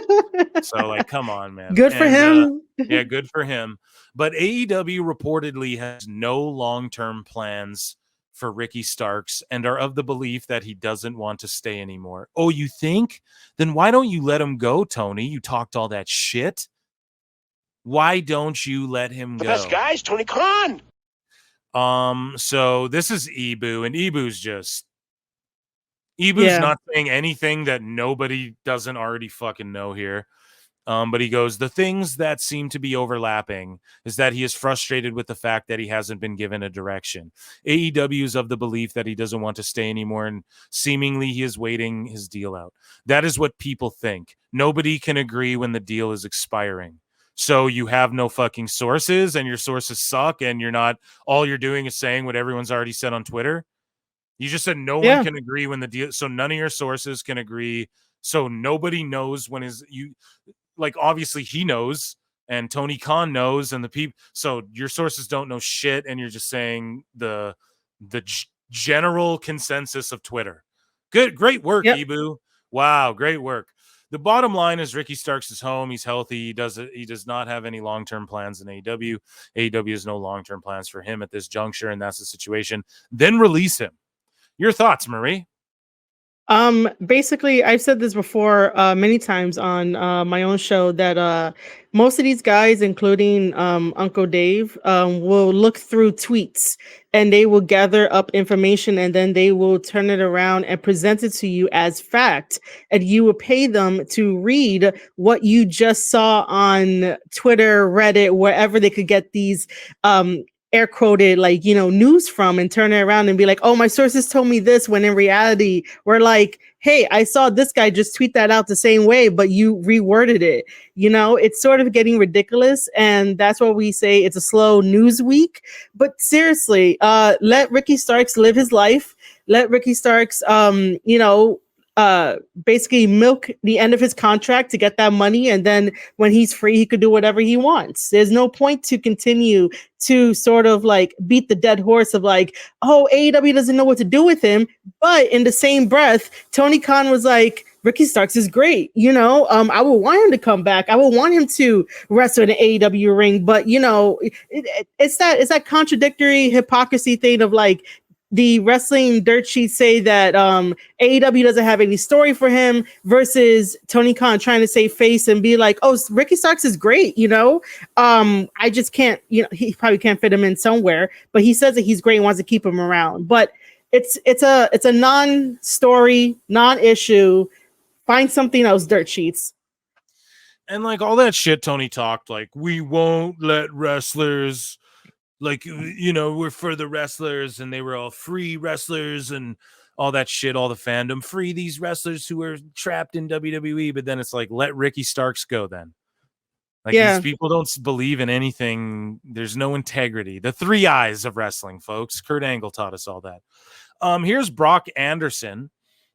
So, like, come on, man. Good for him. Yeah, good for him. But AEW reportedly has no long-term plans for Ricky Starks and are of the belief that he doesn't want to stay anymore. Oh, you think? Then why don't you let him go, Tony? You talked all that shit. Why don't you let him go? The best guys, Tony Khan. So this is Ibu, and Ibu's Yeah. not saying anything that nobody doesn't already fucking know here. But he goes, the things that seem to be overlapping is that he is frustrated with the fact that he hasn't been given a direction. AEW is of the belief that he doesn't want to stay anymore, and seemingly he is waiting his deal out. That is what people think. Nobody can agree when the deal is expiring. So you have no fucking sources, and your sources suck, and all you're doing is saying what everyone's already said on Twitter. You just said no one can agree when the deal, so none of your sources can agree. So nobody knows when like, obviously he knows, and Tony Khan knows, and the people. So your sources don't know shit, and you're just saying the general consensus of Twitter. Great work, Ibu. Wow, great work. The bottom line is Ricky Starks is home. He's healthy. He does not have any long-term plans in AEW. AEW has no long-term plans for him at this juncture, and that's the situation. Then release him. Your thoughts, Marie? Basically, I've said this before many times on my own show that most of these guys, including Uncle Dave, will look through tweets and they will gather up information and then they will turn it around and present it to you as fact. And you will pay them to read what you just saw on Twitter, Reddit, wherever they could get these air quoted like news from and turn it around and be like, oh, my sources told me this, when in reality we're like, hey, I saw this guy just tweet that out the same way, but you reworded it. It's sort of getting ridiculous, and that's why we say it's a slow news week. But seriously, let Ricky Starks live his life. Let Ricky Starks basically milk the end of his contract to get that money, and then when he's free he could do whatever he wants. There's no point to continue to sort of like beat the dead horse of like, oh, AEW doesn't know what to do with him. But in the same breath, Tony Khan was like, Ricky Starks is great, I would want him to come back. I would want him to wrestle in an AEW ring. But it's that contradictory hypocrisy thing of like, the wrestling dirt sheets say that AEW doesn't have any story for him versus Tony Khan trying to save face and be like, oh, Ricky Starks is great. I just can't, he probably can't fit him in somewhere, but he says that he's great and wants to keep him around. But it's a non-story, non-issue. Find something else, dirt sheets. And like all that shit Tony talked, like, we won't let wrestlers, like, we're for the wrestlers, and they were all free wrestlers and all that shit, all the fandom, free these wrestlers who are trapped in WWE. But then it's like, let Ricky Starks go then. Like, these people don't believe in anything. There's no integrity. The three eyes of wrestling, folks. Kurt Angle taught us all that. Here's Brock Anderson,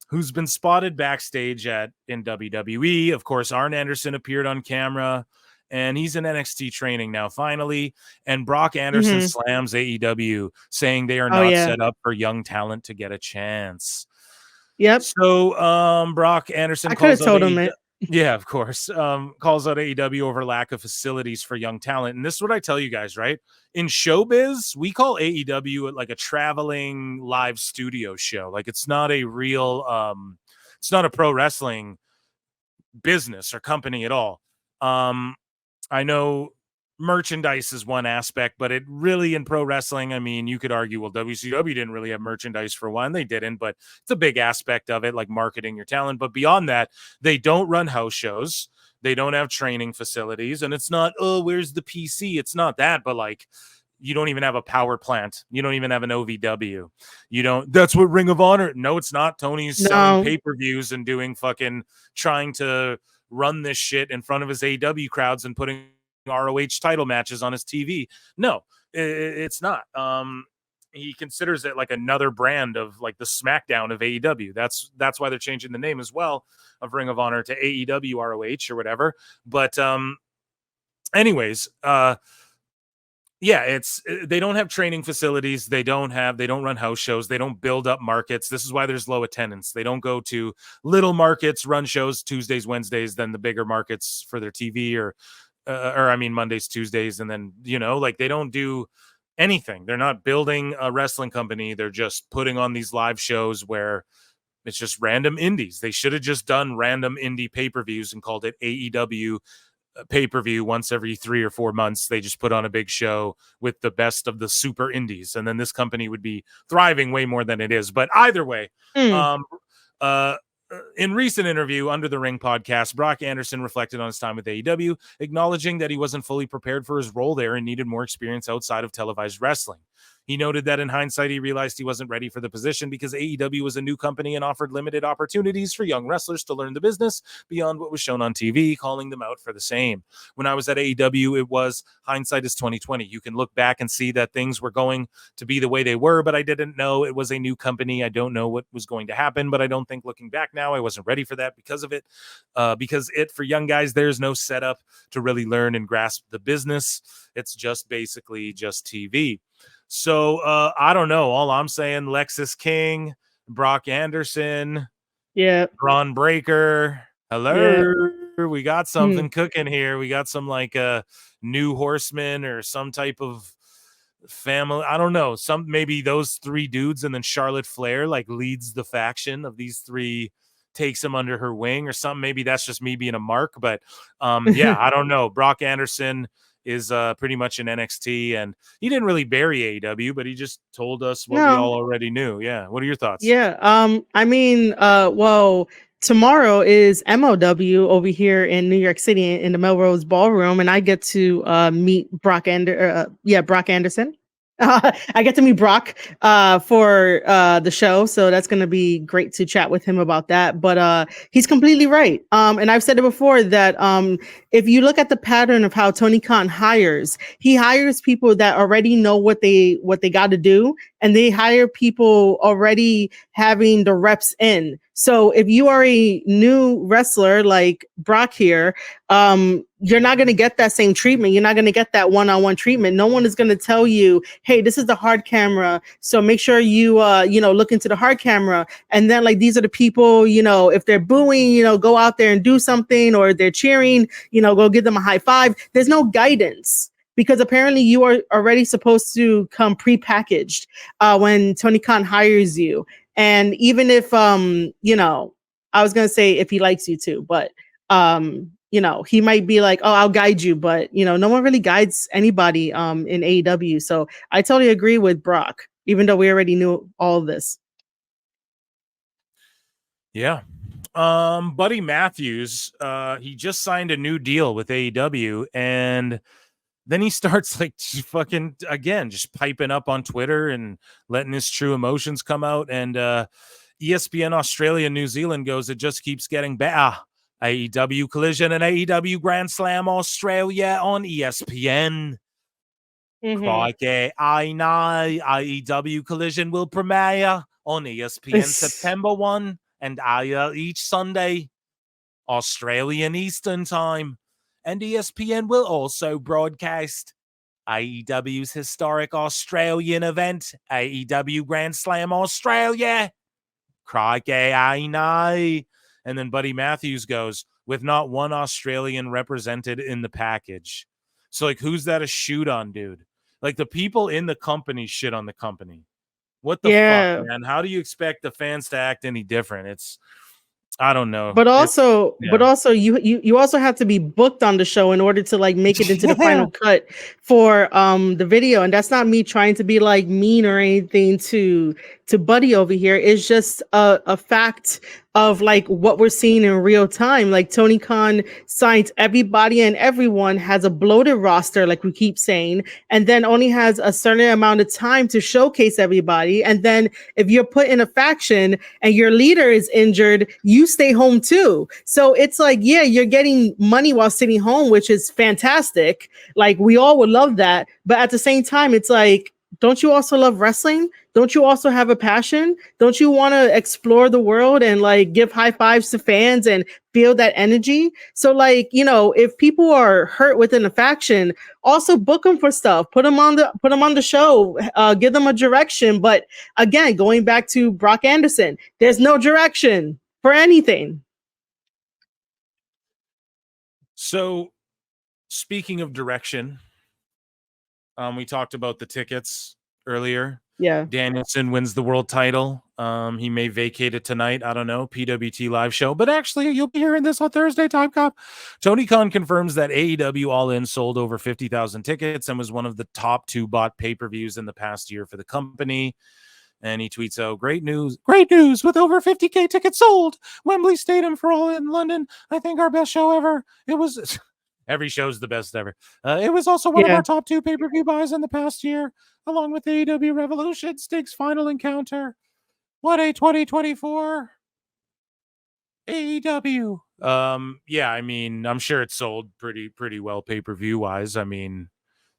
who's been spotted backstage in WWE. Of course, Arn Anderson appeared on camera, and he's in NXT training now, finally. And Brock Anderson slams AEW, saying they are not set up for young talent to get a chance. Yep. So Brock Anderson, I could have told him it. Yeah, of course. Calls out AEW over lack of facilities for young talent. And this is what I tell you guys, right? In showbiz, we call AEW like a traveling live studio show. Like, it's not a real, it's not a pro wrestling business or company at all. I know merchandise is one aspect, but it really, in pro wrestling, I mean, you could argue, well, WCW didn't really have merchandise for one. They didn't, but it's a big aspect of it, like marketing your talent. But beyond that, they don't run house shows. They don't have training facilities. And it's not, oh, where's the PC? It's not that, but like, you don't even have a power plant. You don't even have an OVW. You don't, that's what Ring of Honor. No, it's not. Tony's selling pay-per-views and doing fucking, trying to run this shit in front of his AEW crowds and putting ROH title matches on his TV. No, it's not. He considers it like another brand of like the SmackDown of AEW. That's why they're changing the name as well of Ring of Honor to AEW ROH or whatever. But anyways, yeah, they don't have training facilities. They don't run house shows. They don't build up markets. This is why there's low attendance. They don't go to little markets, run shows Tuesdays, Wednesdays, then the bigger markets for their TV or I mean, Mondays, Tuesdays. And then, like, they don't do anything. They're not building a wrestling company. They're just putting on these live shows where it's just random indies. They should have just done random indie pay-per-views and called it AEW pay-per-view once every 3 or 4 months. They just put on a big show with the best of the super indies, and then this company would be thriving way more than it is. But either way, in recent interview Under the Ring podcast, Brock Anderson reflected on his time with AEW, acknowledging that he wasn't fully prepared for his role there and needed more experience outside of televised wrestling. He noted that in hindsight, he realized he wasn't ready for the position because AEW was a new company and offered limited opportunities for young wrestlers to learn the business beyond what was shown on TV, calling them out for the same. When I was at AEW, it was hindsight is 2020. You can look back and see that things were going to be the way they were, but I didn't know it was a new company. I don't know what was going to happen, but I don't think looking back now, I wasn't ready for that because of it. Because for young guys, there's no setup to really learn and grasp the business. It's just basically just TV. So I don't know. All I'm saying, Lexus King, Brock Anderson, Braun Breaker. Hello. We got something cooking here. We got some like a new horseman or some type of family. I don't know. Maybe those three dudes, and then Charlotte Flair like leads the faction of these three, takes him under her wing or something. Maybe that's just me being a mark, but yeah, I don't know. Brock Anderson is pretty much in NXT, and he didn't really bury AEW, but he just told us what we No. all already knew. Yeah. What are your thoughts? Yeah. I mean, well, tomorrow is MLW over here in New York City in the Melrose Ballroom, and I get to meet Brock Anderson. I get to meet Brock for the show, so that's going to be great to chat with him about that. But he's completely right. And I've said it before that if you look at the pattern of how Tony Khan hires, he hires people that already know what they got to do, and they hire people already having the reps in. So if you are a new wrestler like Brock here, you're not going to get that same treatment. You're not going to get that one-on-one treatment. No one is going to tell you, hey, this is the hard camera, so make sure you look into the hard camera. And then like, these are the people, if they're booing, go out there and do something, or they're cheering, go give them a high five. There's no guidance, because apparently you are already supposed to come pre-packaged when Tony Khan hires you. And even if, I was going to say if he likes you too, but, he might be like, oh, I'll guide you. But, no one really guides anybody in AEW. So I totally agree with Brock, even though we already knew all of this. Yeah. Buddy Matthews, he just signed a new deal with AEW, and then he starts like fucking again, just piping up on Twitter and letting his true emotions come out. And ESPN Australia, New Zealand goes, it just keeps getting better. AEW Collision and AEW Grand Slam Australia on ESPN. Crikey, I know. AEW Collision will premiere on ESPN September 1 and air each Sunday, Australian Eastern Time. And ESPN will also broadcast AEW's historic Australian event, AEW Grand Slam Australia. Crikey, I know. And then Buddy Matthews goes, with not one Australian represented in the package. So, like, who's that a shoot on, dude? Like, the people in the company shit on the company. What the fuck, man? How do you expect the fans to act any different? It's, I don't know. But also, you also have to be booked on the show in order to like make it into the final cut for the video. And that's not me trying to be like mean or anything to Buddy over here. It's just a fact of like what we're seeing in real time. Like Tony Khan signs everybody, and everyone has a bloated roster, like we keep saying, and then only has a certain amount of time to showcase everybody. And then if you're put in a faction and your leader is injured, you stay home too. So it's like, yeah, you're getting money while sitting home, which is fantastic. Like we all would love that. But at the same time, it's like, don't you also love wrestling? Don't you also have a passion? Don't you want to explore the world and like give high fives to fans and feel that energy? So like, if people are hurt within a faction, also book them for stuff, put them on the show, give them a direction. But again, going back to Brock Anderson, there's no direction for anything. So speaking of direction, we talked about the tickets earlier. Yeah. Danielson wins the world title. He may vacate it tonight. I don't know. PWT live show. But actually, you'll be hearing this on Thursday, Time Cop. Tony Khan confirms that AEW All In sold over 50,000 tickets and was one of the top 2 bought pay-per-views in the past year for the company. And he tweets out, great news with over 50K tickets sold. Wembley Stadium for All In London. I think our best show ever. It was... Every show's the best ever. It was also one of our top 2 pay-per-view buys in the past year, along with the AEW Revolution Stakes Final Encounter. What a 2024 AEW. Yeah, I mean, I'm sure it sold pretty well pay-per-view wise. I mean,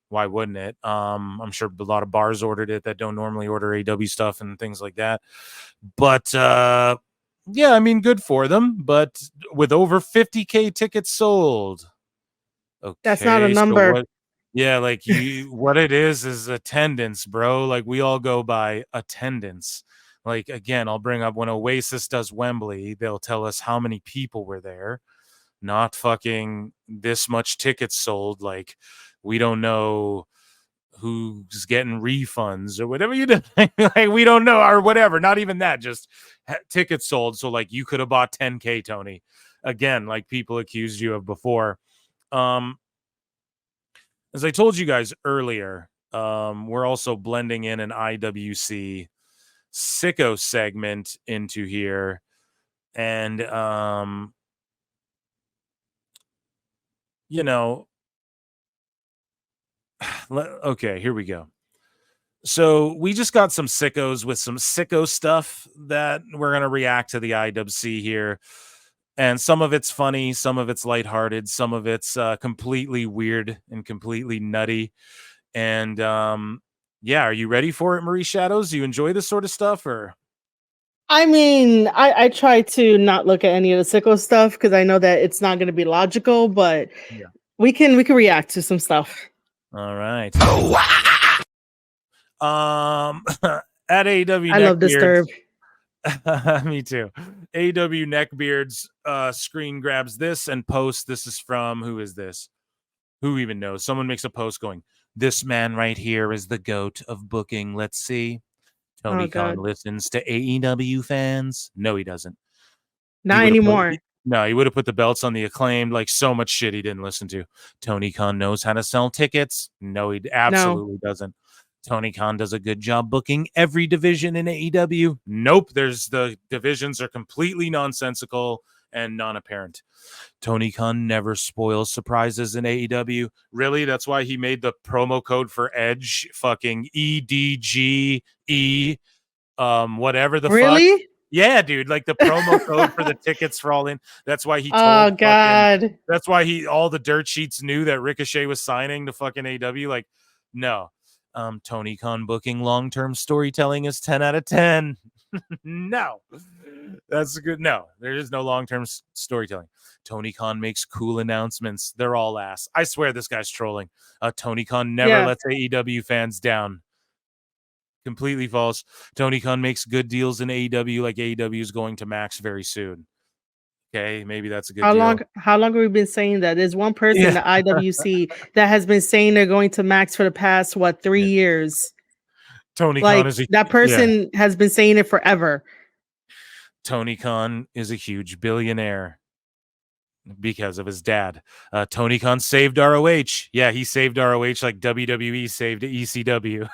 why wouldn't it? I'm sure a lot of bars ordered it that don't normally order AEW stuff and things like that. But yeah, I mean, good for them. But with over 50K tickets sold. Okay, that's not a number. So like what it is attendance, bro. Like we all go by attendance. Like again, I'll bring up when Oasis does Wembley, they'll tell us how many people were there, not fucking this much tickets sold. Like we don't know who's getting refunds or whatever you do. Like, we don't know, or whatever. Not even that, just tickets sold. So like you could have bought 10K, Tony. Again, like people accused you of before. As I told you guys earlier, we're also blending in an IWC Sickos segment into here. And you know, okay, here we go. So we just got some sickos with some sicko stuff that we're going to react to the IWC here. And some of it's funny, some of it's lighthearted, some of it's completely weird and completely nutty. And yeah, are you ready for it, Marie Shadows? Do you enjoy this sort of stuff, or? I mean, I try to not look at any of the sickle stuff because I know that it's not going to be logical, but Yeah. we can react to some stuff. All right. At AEW I love Disturb. Me too. AEW Neckbeard's screen grabs this and posts. This is from, who is this? Who even knows? Someone makes a post going, "This man right here is the GOAT of booking." Let's see. Tony Khan listens to AEW fans. No, he doesn't. Not anymore. No, he would have put the belts on the Acclaimed. Like, so much shit he didn't listen to. Tony Khan knows how to sell tickets. No, he absolutely doesn't. Tony Khan does a good job booking every division in AEW. Nope, the divisions are completely nonsensical and non-apparent. Tony Khan never spoils surprises in AEW. Really? That's why he made the promo code for Edge fucking EDGE, whatever the fuck. Yeah, dude, like the promo code for the tickets for All In. That's why he told that's why all the dirt sheets knew that Ricochet was signing to fucking AEW. Like, no. Tony Khan booking long-term storytelling is 10 out of 10. No. That's good. No, there is no long-term storytelling. Tony Khan makes cool announcements. They're all ass. I swear this guy's trolling. Tony Khan never lets AEW fans down. Completely false. Tony Khan makes good deals in AEW, like AEW is going to Max very soon. Okay, maybe that's a good deal. How long have we been saying that? There's one person in the IWC that has been saying they're going to Max for the past 3 years. Tony Khan is that person has been saying it forever. Tony Khan is a huge billionaire because of his dad. Tony Khan saved ROH. Yeah, he saved ROH like WWE saved ECW.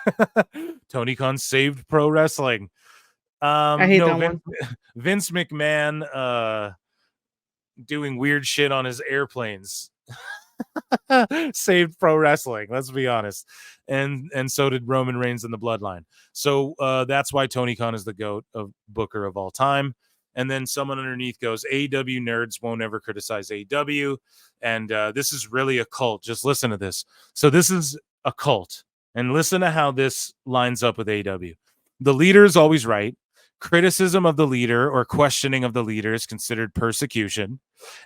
Tony Khan saved pro wrestling. I hate that one. Vince McMahon doing weird shit on his airplanes saved pro wrestling, let's be honest. And so did Roman Reigns in the Bloodline. So that's why Tony Khan is the GOAT of booker of all time. And then someone underneath goes, AEW nerds won't ever criticize AEW. And this is really a cult. Just listen to this. So this is a cult. And listen to how this lines up with AEW. The leader is always right. Criticism of the leader or questioning of the leader is considered persecution.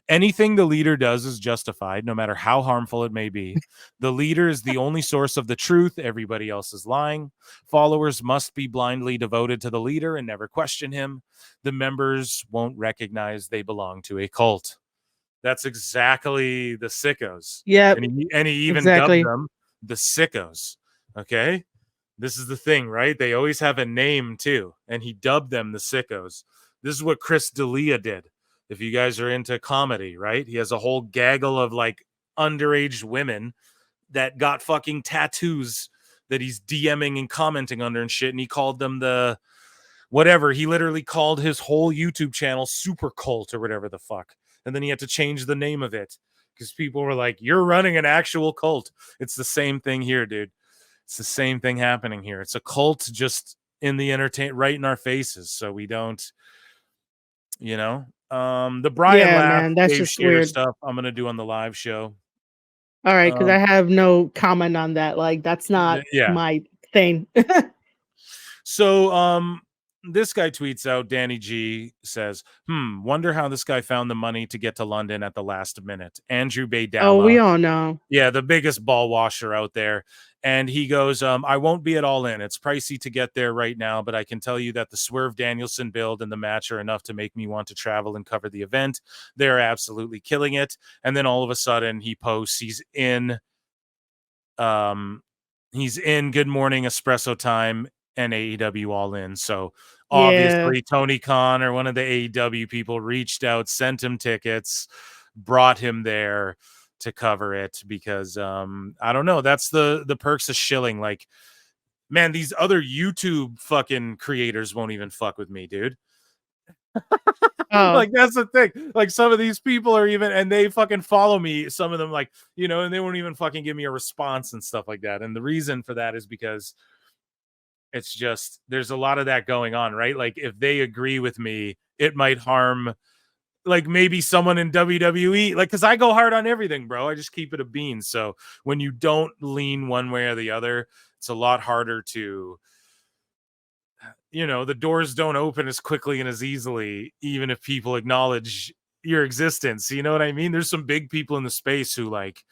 Anything the leader does is justified, no matter how harmful it may be. The leader is the only source of the truth. Everybody else is lying. Followers must be blindly devoted to the leader and never question him. The members won't recognize they belong to a cult. That's exactly the Sickos. Yeah. And he even dubbed them the Sickos. Okay? This is the thing, right? They always have a name too, and he dubbed them the Sickos. This is what Chris D'Elia did. If you guys are into comedy, right? He has a whole gaggle of like underage women that got fucking tattoos that he's DMing and commenting under and shit, and he called them the whatever. He literally called his whole YouTube channel Super Cult or whatever the fuck, and then he had to change the name of it because people were like, "You're running an actual cult." It's the same thing here, dude. It's the same thing happening here. It's a cult just in the right in our faces. So we don't, the Brian Laugh, that's Dave just Scheer weird stuff I'm going to do on the live show. All right. Cause I have no comment on that. Like that's not my thing. So, this guy tweets out, Danny G says, wonder how this guy found the money to get to London at the last minute. Andrew Baydala. Oh, we all know. Yeah, the biggest ball washer out there. And he goes, I won't be at All In. It's pricey to get there right now, but I can tell you that the Swerve Danielson build and the match are enough to make me want to travel and cover the event. They're absolutely killing it. And then all of a sudden he posts he's in he's in Good Morning Espresso Time and AEW All In. So Yeah. obviously Tony Khan or one of the AEW people reached out, sent him tickets, brought him there to cover it because I don't know. That's the perks of shilling. Like, man, these other YouTube fucking creators won't even fuck with me, dude. Oh. Like, that's the thing. Like, some of these people are even, and they fucking follow me. Some of them, like, you know, and they won't even fucking give me a response and stuff like that. And the reason for that is because it's just, there's a lot of that going on, right? Like, if they agree with me, it might harm, like, maybe someone in WWE, like, because I go hard on everything, bro. I just keep it a bean. So when you don't lean one way or the other, it's a lot harder to, you know, the doors don't open as quickly and as easily, even if people acknowledge your existence. You know what I mean? There's some big people in the space who, like,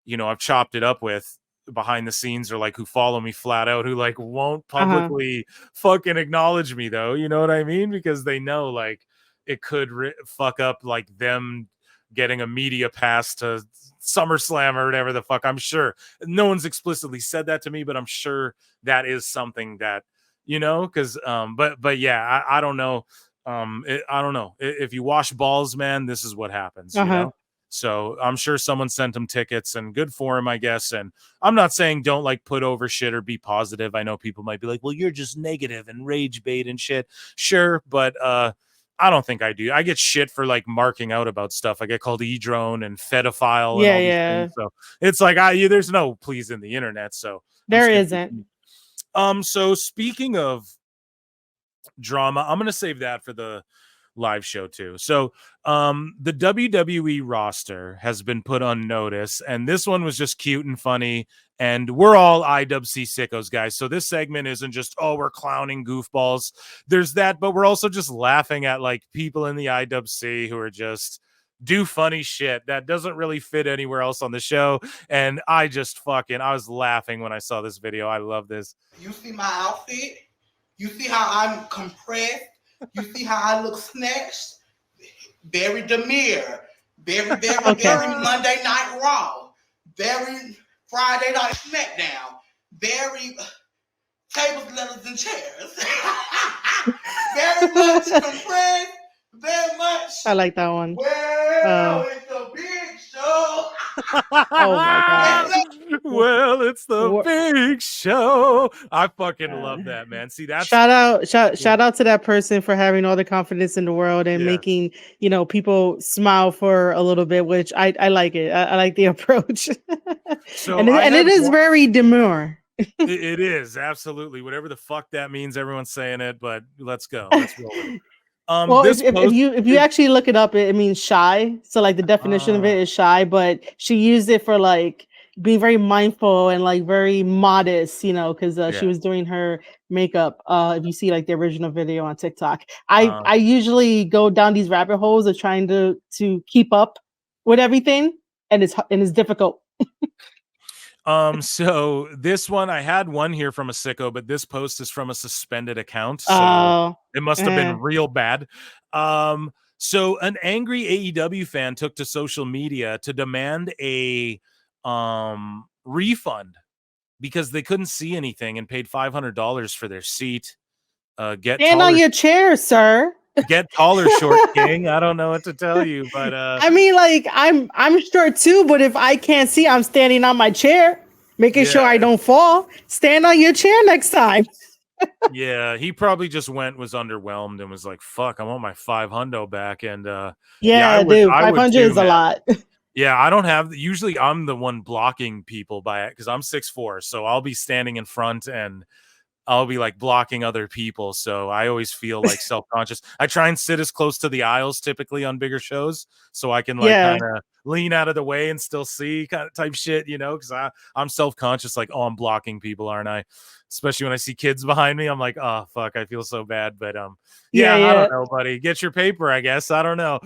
you know, I've chopped it up with behind the scenes, or like who follow me flat out, who like won't publicly fucking acknowledge me though. You know what I mean? Because they know like it could fuck up like them getting a media pass to SummerSlam or whatever the fuck. I'm sure no one's explicitly said that to me, but I'm sure that is something that, you know, because but yeah, I don't know. I don't know. If you wash balls, man, this is what happens, you know? So I'm sure someone sent him tickets, and good for him, I guess. And I'm not saying don't like put over shit or be positive. I know people might be like, well, you're just negative and rage bait and shit. Sure. But I don't think I do. I get shit for like marking out about stuff. I get called e-drone and pedophile and all these things. So it's like, there's no please in the internet. So there isn't. So speaking of drama, I'm gonna save that for the live show too. So the WWE roster has been put on notice, and this one was just cute and funny, and we're all IWC Sickos guys, so this segment isn't just, oh, we're clowning goofballs. There's that, but we're also just laughing at like people in the IWC who are just do funny shit that doesn't really fit anywhere else on the show. And I was laughing when I saw this video. I love this. You see my outfit? You see how I'm compressed? You see how I look snatched? Very demure. Very Monday Night Raw. Very Friday Night SmackDown. Very tables, letters, and chairs. Very much compressed. Very much. I like that one. Well, it's a big show. Oh my god. Well, it's the big show. I fucking love that, man. See, that's shout out to that person for having all the confidence in the world and making, you know, people smile for a little bit, which I like it. I like the approach. So and it is very demure. It is absolutely whatever the fuck that means. Everyone's saying it, but let's go. Let's roll with it. Well, if you actually look it up, it means shy. So like the definition of it is shy, but she used it for like being very mindful and like very modest, you know, because she was doing her makeup. If you see like the original video on TikTok, I usually go down these rabbit holes of trying to keep up with everything, and it's difficult. So this one, I had one here from a sicko, but this post is from a suspended account. So it must have been real bad. So an angry AEW fan took to social media to demand a refund because they couldn't see anything and paid $500 for their seat. Stand on your chair, sir. Get taller, short king. I don't know what to tell you, but I mean, like I'm short too, but if I can't see, I'm standing on my chair, making sure I don't fall. Stand on your chair next time. Yeah, he probably just was underwhelmed and was like, "Fuck, I want my $500 back." And dude, 500 is a lot. Yeah, I don't have. Usually, I'm the one blocking people by it because I'm 6'4", so I'll be standing in front and I'll be like blocking other people. So I always feel like self-conscious. I try and sit as close to the aisles typically on bigger shows so I can like kind of lean out of the way and still see kind of type shit, you know, because I'm self-conscious like, oh, I'm blocking people, aren't I? Especially when I see kids behind me. I'm like, oh, fuck, I feel so bad. But I don't know, buddy. Get your paper, I guess. I don't know.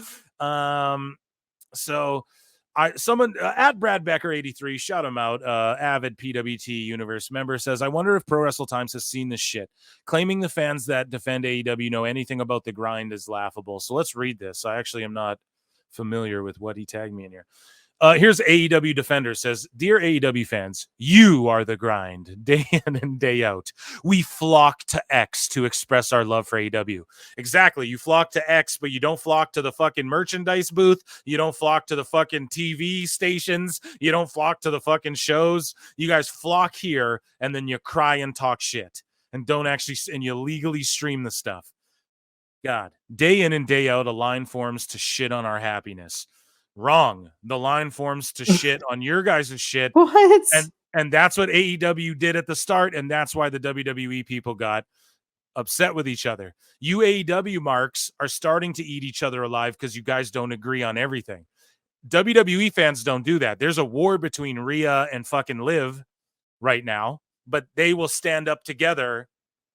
So someone at Brad Becker 83, shout him out, avid PWT universe member, says, I wonder if Pro Wrestle Times has seen this shit. Claiming the fans that defend AEW know anything about the grind is laughable. So let's read this. I actually am not familiar with what he tagged me in here. Here's AEW Defender says, Dear AEW fans, you are the grind day in and day out. We flock to X to express our love for AEW. Exactly. You flock to X, but you don't flock to the fucking merchandise booth. You don't flock to the fucking TV stations. You don't flock to the fucking shows. You guys flock here and then you cry and talk shit and don't actually, and you legally stream the stuff. God, day in and day out, a line forms to shit on our happiness. Wrong. The line forms to shit on your guys' shit. What? And that's what AEW did at the start, and that's why the WWE people got upset with each other. You AEW marks are starting to eat each other alive because you guys don't agree on everything. WWE fans don't do that. There's a war between Rhea and fucking Liv right now, but they will stand up together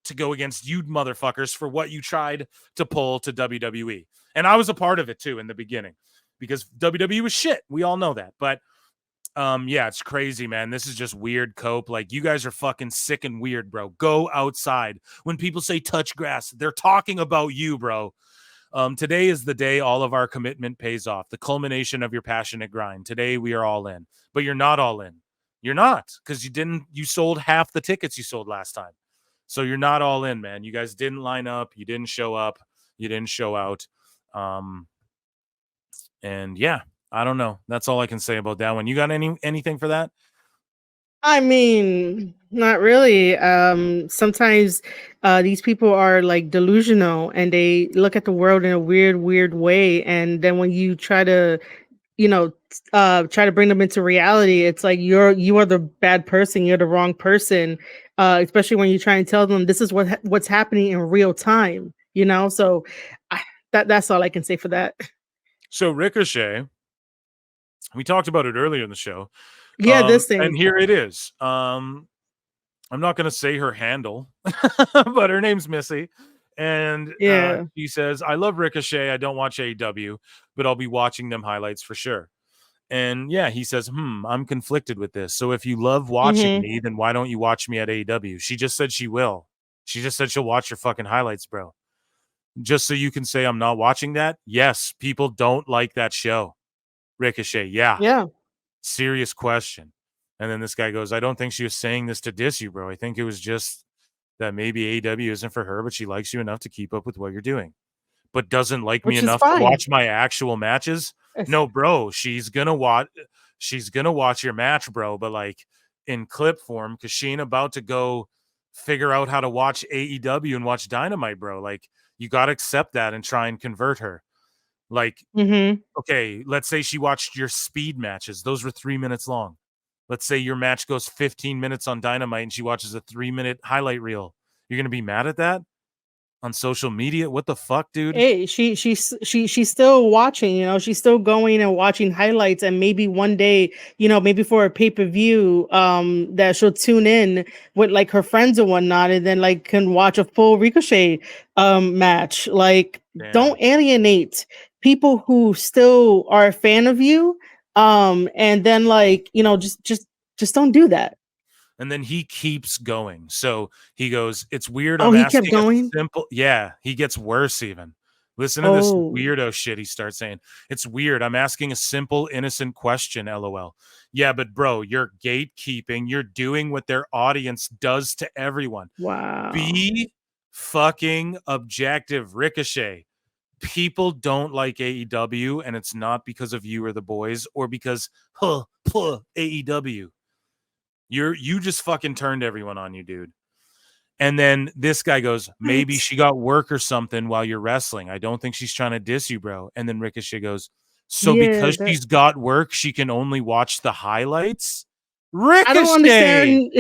to go against you motherfuckers for what you tried to pull to WWE. And I was a part of it too in the beginning because WWE was shit. We all know that. But yeah, it's crazy, man. This is just weird cope. Like, you guys are fucking sick and weird, bro. Go outside. When people say touch grass, they're talking about you, bro. Today is the day all of our commitment pays off, the culmination of your passionate grind. Today we are all in, but you're not all in. You're not, because you sold half the tickets you sold last time. So you're not all in, man. You guys didn't line up. You didn't show up. You didn't show out. And yeah, I don't know. That's all I can say about that one. You got anything for that? I mean, not really. Sometimes these people are like delusional and they look at the world in a weird way. And then when you try to, try to bring them into reality, it's like you are the bad person. You're the wrong person. Especially when you try and tell them this is what's happening in real time. So that's all I can say for that. So Ricochet, we talked about it earlier in the show. Yeah, this thing. And here it is. I'm not going to say her handle, but her name's Missy. And she says, I love Ricochet. I don't watch AEW, but I'll be watching them highlights for sure. And yeah, he says, I'm conflicted with this. So if you love watching me, then why don't you watch me at AEW? She just said she will. She just said she'll watch your fucking highlights, bro. Just so you can say I'm not watching that. Yes, people don't like that show. Ricochet, yeah. Serious question. And then this guy goes, I don't think she was saying this to diss you, bro. I think it was just that maybe AEW isn't for her, but she likes you enough to keep up with what you're doing, but doesn't like me enough to watch my actual matches. No, bro, she's gonna watch your match, bro, but like in clip form, because she ain't about to go figure out how to watch AEW and watch Dynamite, bro. Like, you got to accept that and try and convert her. Like, okay, let's say she watched your speed matches. Those were 3 minutes long. Let's say your match goes 15 minutes on Dynamite and she watches a 3-minute highlight reel. You're going to be mad at that on social media? What the fuck, dude? Hey, she's still watching, she's still going and watching highlights, and maybe one day, maybe for a pay-per-view, that she'll tune in with like her friends and whatnot, and then like can watch a full Ricochet match. Like, don't alienate people who still are a fan of you. And then like, just don't do that. And then he keeps going. So he goes, it's weird. He kept going? He gets worse even. Listen to this weirdo shit he starts saying. It's weird. I'm asking a simple, innocent question, LOL. Yeah, but bro, you're gatekeeping. You're doing what their audience does to everyone. Wow. Be fucking objective, Ricochet. People don't like AEW, and it's not because of you or the boys or because AEW. You just fucking turned everyone on you, dude. And then this guy goes, maybe she got work or something while you're wrestling. I don't think she's trying to diss you, bro. And then Ricochet goes, because she's got work, she can only watch the highlights? Ricochet! I don't understand.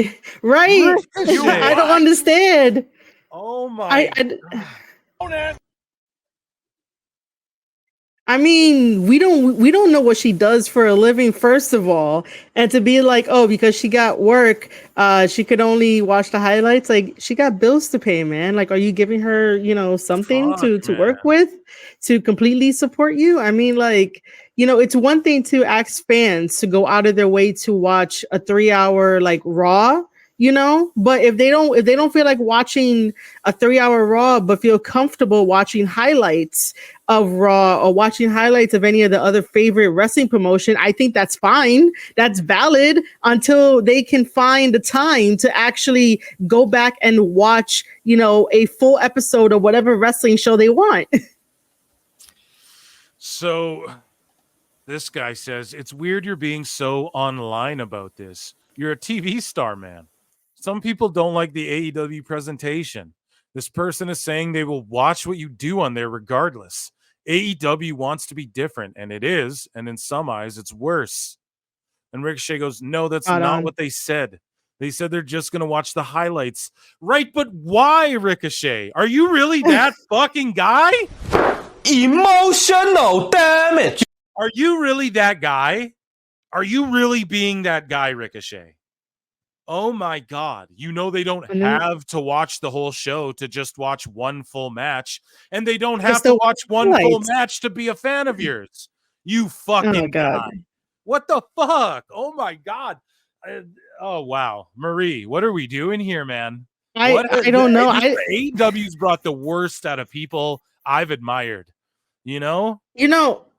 Right? I don't understand. Oh my God. I mean, we don't know what she does for a living, first of all, and to be like, because she got work, she could only watch the highlights. Like, she got bills to pay, man. Like, are you giving her, something to work with to completely support you? I mean, like, it's one thing to ask fans to go out of their way to watch a 3-hour like Raw, you know. But if they don't feel like watching a 3-hour Raw, but feel comfortable watching highlights of Raw or watching highlights of any of the other favorite wrestling promotion, I think that's fine. That's valid until they can find the time to actually go back and watch, you know, a full episode of whatever wrestling show they want. So this guy says, it's weird you're being so online about this. You're a TV star, man. Some people don't like the AEW presentation. This person is saying they will watch what you do on there regardless. AEW wants to be different, and it is, and in some eyes, it's worse. And Ricochet goes, no, that's not what they said. They said they're just going to watch the highlights. Right, but why, Ricochet? Are you really that fucking guy? Emotional damage. Are you really that guy? Are you really being that guy, Ricochet? Oh my God. You know they don't have to watch the whole show to just watch one full match. And they don't have to watch one full match to be a fan of yours. You fucking guy. What the fuck? Oh my God. Oh wow. Marie, what are we doing here, man? I don't know. AEW's brought the worst out of people I've admired. You know?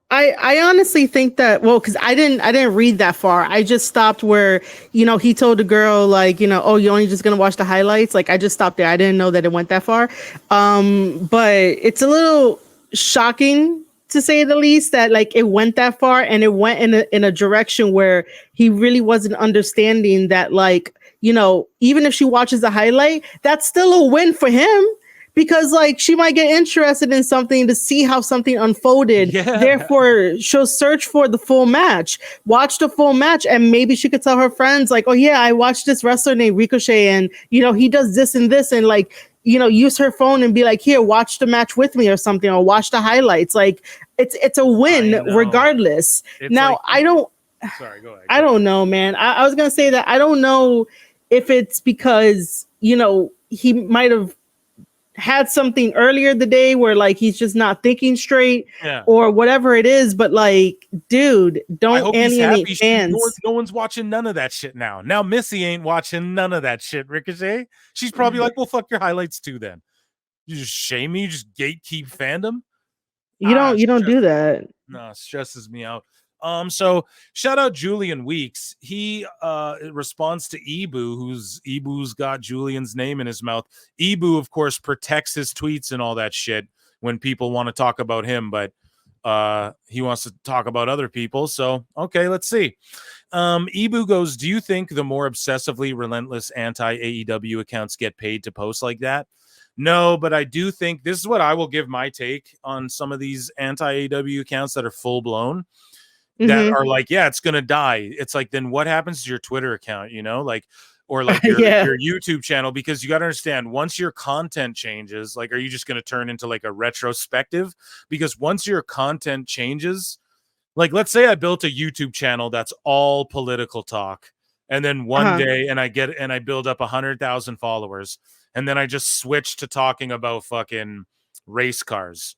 I honestly think that, well, because I didn't read that far. I just stopped where, you know, he told the girl, like, you know, oh, you're only just gonna watch the highlights. Like, I just stopped there. I didn't know that it went that far. But it's a little shocking, to say the least, that like it went that far, and it went in a direction where he really wasn't understanding that, like, you know, even if she watches the highlight, that's still a win for him. Because like she might get interested in something to see how something unfolded. Yeah. Therefore, she'll search for the full match, watch the full match, and maybe she could tell her friends like, "Oh yeah, I watched this wrestler named Ricochet, and you know he does this and this," and like, you know, use her phone and be like, "Here, watch the match with me," or something, or watch the highlights. Like it's a win regardless. It's now like, I don't. Sorry, go ahead. I don't know, man. I was gonna say that I don't know if it's because, you know, he might have had something earlier the day where like he's just not thinking straight, or whatever it is, but like, dude, don't alienate fans. No one's watching none of that shit now. Now Missy ain't watching none of that shit, Ricochet. She's probably like, well, fuck your highlights too then. You just shame me, you just gatekeep fandom. You don't do that. No, it stresses me out. So shout out Julian Weeks. He responds to Ibu's got Julian's name in his mouth. Ibu, of course, protects his tweets and all that shit when people want to talk about him, but he wants to talk about other people. So okay, let's see. Ibu goes, do you think the more obsessively relentless anti-AEW accounts get paid to post like that? No, but I do think this is what I will give my take on some of these anti-AEW accounts that are full blown. That are like, yeah, it's gonna die. It's like, then what happens to your Twitter account, you know, like, or like your YouTube channel? Because you got to understand, once your content changes, like, are you just gonna turn into like a retrospective? Because once your content changes, like, let's say I built a YouTube channel that's all political talk, and then one day, and I build up 100,000 followers, and then I just switch to talking about fucking race cars.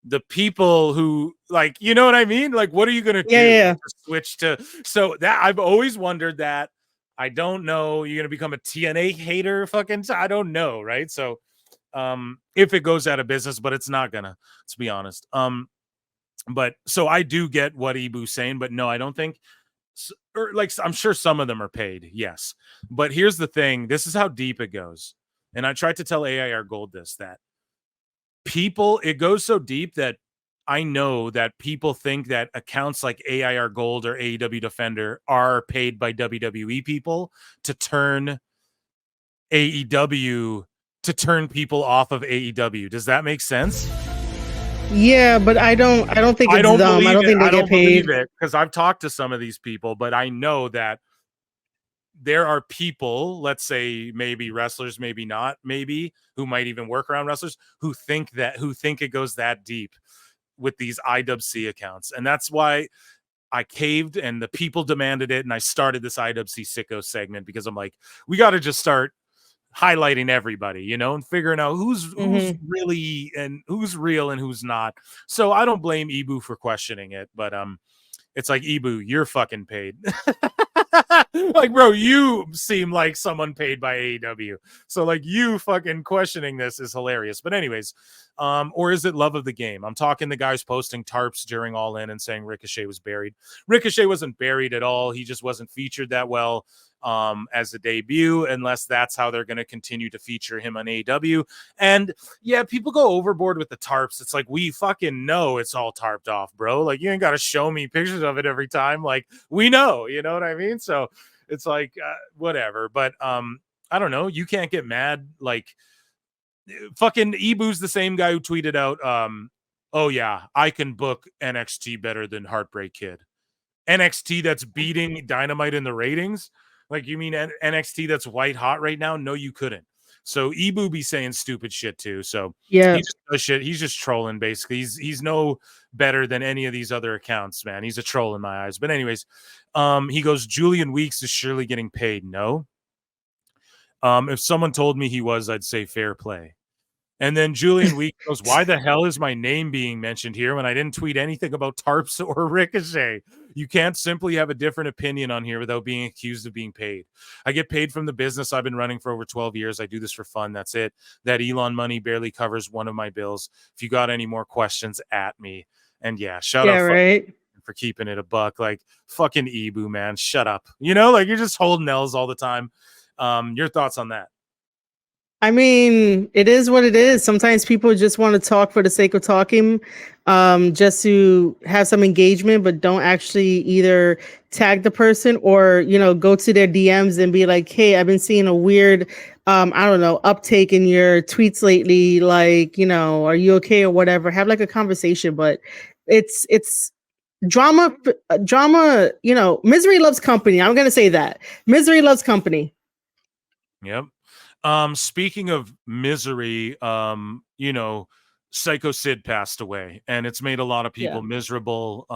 The people who, like, you know what I mean? Like, what are you going to do? Yeah. Switch to, so that I've always wondered that. I don't know. You're going to become a TNA hater fucking, I don't know. Right. So, if it goes out of business, but it's not gonna, let's be honest. But so I do get what Ibu's saying, but no, I don't think, or like, I'm sure some of them are paid. Yes. But here's the thing. This is how deep it goes. And I tried to tell AIR Gold this, that people, it goes so deep that I know that people think that accounts like AIR Gold or AEW Defender are paid by WWE people to turn AEW, to turn people off of AEW. Does that make sense? Yeah, but I don't think it's dumb. I don't think they get paid. Because I've talked to some of these people, but I know that there are people, let's say maybe wrestlers, maybe not, maybe, who might even work around wrestlers, who think it goes that deep with these IWC accounts. And that's why I caved and the people demanded it. And I started this IWC Sickos segment because I'm like, we got to just start highlighting everybody, you know, and figuring out who's really and who's real and who's not. So I don't blame Ibu for questioning it, but It's like, Ibu, you're fucking paid. Like, bro, you seem like someone paid by AEW. So like you fucking questioning this is hilarious. But anyways, or is it love of the game? I'm talking the guys posting tarps during All In and saying Ricochet was buried. Ricochet wasn't buried at all. He just wasn't featured that well as a debut, unless that's how they're going to continue to feature him on AEW. And yeah, people go overboard with the tarps. It's like, we fucking know it's all tarped off, bro. Like, you ain't got to show me pictures of it every time. Like, we know, you know what I mean? So it's like, whatever. But I don't know. You can't get mad. Like, fucking Ibu's the same guy who tweeted out, oh yeah, I can book NXT better than Heartbreak Kid. NXT that's beating Dynamite in the ratings? Like, you mean NXT that's white hot right now? No, you couldn't. So Ibu be saying stupid shit too. So Yeah. he just does shit. He's just trolling, basically. He's no better than any of these other accounts, man. He's a troll in my eyes. But anyways, he goes, Julian Weeks is surely getting paid. No. If someone told me he was, I'd say fair play. And then Julian Week goes, why the hell is my name being mentioned here when I didn't tweet anything about tarps or Ricochet? You can't simply have a different opinion on here without being accused of being paid. I get paid from the business I've been running for over 12 years. I do this for fun. That's it. That Elon money barely covers one of my bills. If you got any more questions, at me. And yeah, shout out for keeping it a buck. Like, fucking Ibu, man. Shut up. You know, like, you're just holding L's all the time. Your thoughts on that? I mean, it is what it is. Sometimes people just want to talk for the sake of talking, just to have some engagement, but don't actually either tag the person or, you know, go to their DMs and be like, hey, I've been seeing a weird, I don't know, uptake in your tweets lately. Like, you know, are you okay or whatever? Have like a conversation, but it's drama, you know, misery loves company. I'm going to say that. Misery loves company. Yep. Speaking of misery, you know, Psycho Sid passed away, and it's made a lot of people miserable.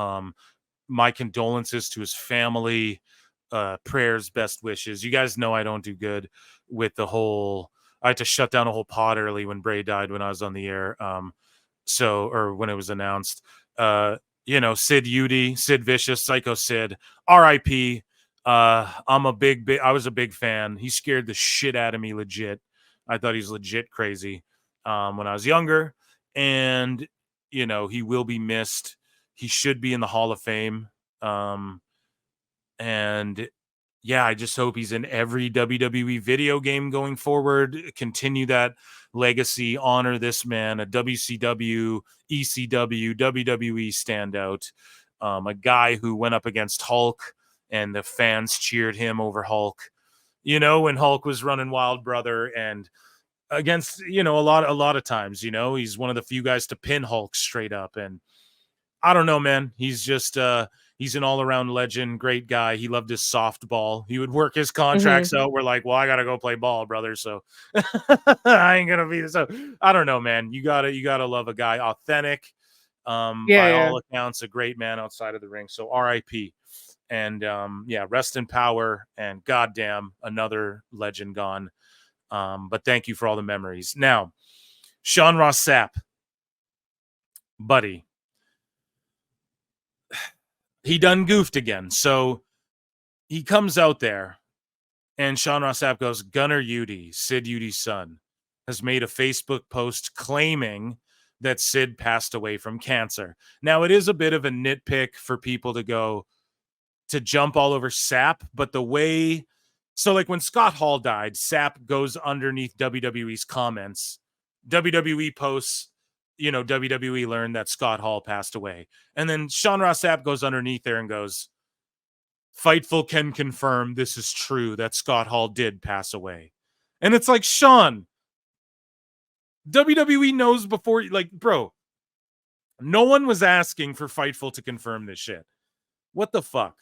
My condolences to his family, prayers, best wishes. You guys know I don't do good with the whole, I had to shut down a whole pod early when Bray died when I was on the air. Or when it was announced, you know, Sid Vicious, Psycho Sid, RIP. I was a big fan. He scared the shit out of me, legit. I thought he's legit crazy when I was younger. And, you know, he will be missed. He should be in the Hall of Fame. And yeah, I just hope he's in every WWE video game going forward. Continue that legacy, honor this man, a WCW, ECW, WWE standout, a guy who went up against Hulk and the fans cheered him over Hulk, you know, when Hulk was running Wild Brother, and against, you know, a lot of times, you know, he's one of the few guys to pin Hulk straight up. And I don't know, man, he's just he's an all-around legend, great guy. He loved his softball. He would work his contracts out. We're like, well, I gotta go play ball, brother, so I ain't gonna be. So I don't know, man. You gotta love a guy authentic, by all accounts, a great man outside of the ring. So RIP. And yeah, rest in power, and goddamn, another legend gone. But thank you for all the memories. Now, Sean Ross Sapp, buddy, he done goofed again. So he comes out there, and Sean Ross Sapp goes, Gunnar Udy, Sid Udy's son, has made a Facebook post claiming that Sid passed away from cancer. Now, it is a bit of a nitpick for people to jump all over Sapp, but the way, so like when Scott Hall died, Sapp goes underneath WWE's comments. WWE posts, you know, WWE learned that Scott Hall passed away. And then Sean Ross Sapp goes underneath there and goes, Fightful can confirm this is true, that Scott Hall did pass away. And it's like, Sean, WWE knows before, like, bro, no one was asking for Fightful to confirm this shit. What the fuck?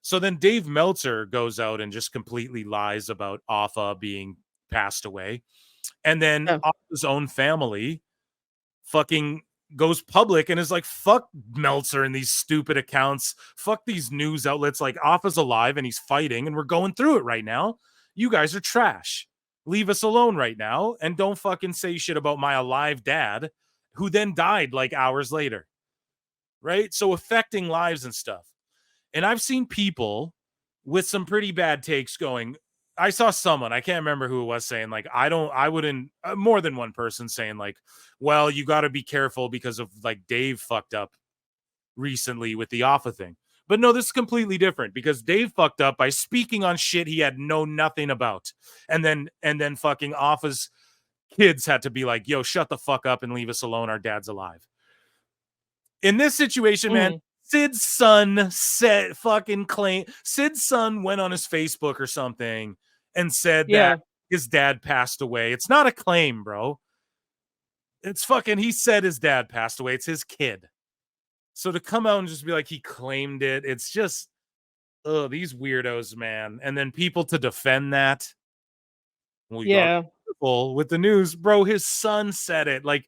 So then Dave Meltzer goes out and just completely lies about Alpha being passed away. And then Alpha's own family fucking goes public and is like, fuck Meltzer and these stupid accounts. Fuck these news outlets. Like, Alpha's alive and he's fighting and we're going through it right now. You guys are trash. Leave us alone right now. And don't fucking say shit about my alive dad, who then died like hours later. Right? So affecting lives and stuff. And I've seen people with some pretty bad takes going. I saw someone, I can't remember who it was, saying like, I wouldn't, more than one person saying like, well, you got to be careful because of like Dave fucked up recently with the Alpha thing. But no, this is completely different because Dave fucked up by speaking on shit he had nothing about. And then fucking Alpha's kids had to be like, yo, shut the fuck up and leave us alone. Our dad's alive. In this situation, man, Sid's son Sid's son went on his Facebook or something and said that his dad passed away. It's not a claim, bro. It's fucking, he said his dad passed away. It's his kid. So to come out and just be like, he claimed it, it's just, these weirdos, man. And then people to defend that. With the news, bro, his son said it. Like,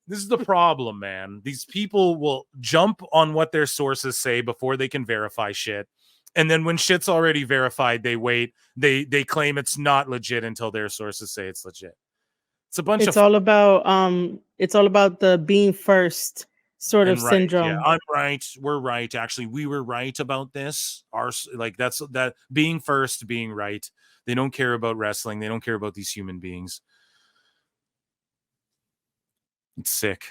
this is the problem, man. These people will jump on what their sources say before they can verify shit. And then when shit's already verified, they wait. They claim it's not legit until their sources say it's legit. It's a bunch of... It's all about the being first sort of syndrome. Yeah, I'm right. We're right. Actually, we were right about this. That's being first, being right. They don't care about wrestling. They don't care about these human beings. It's sick.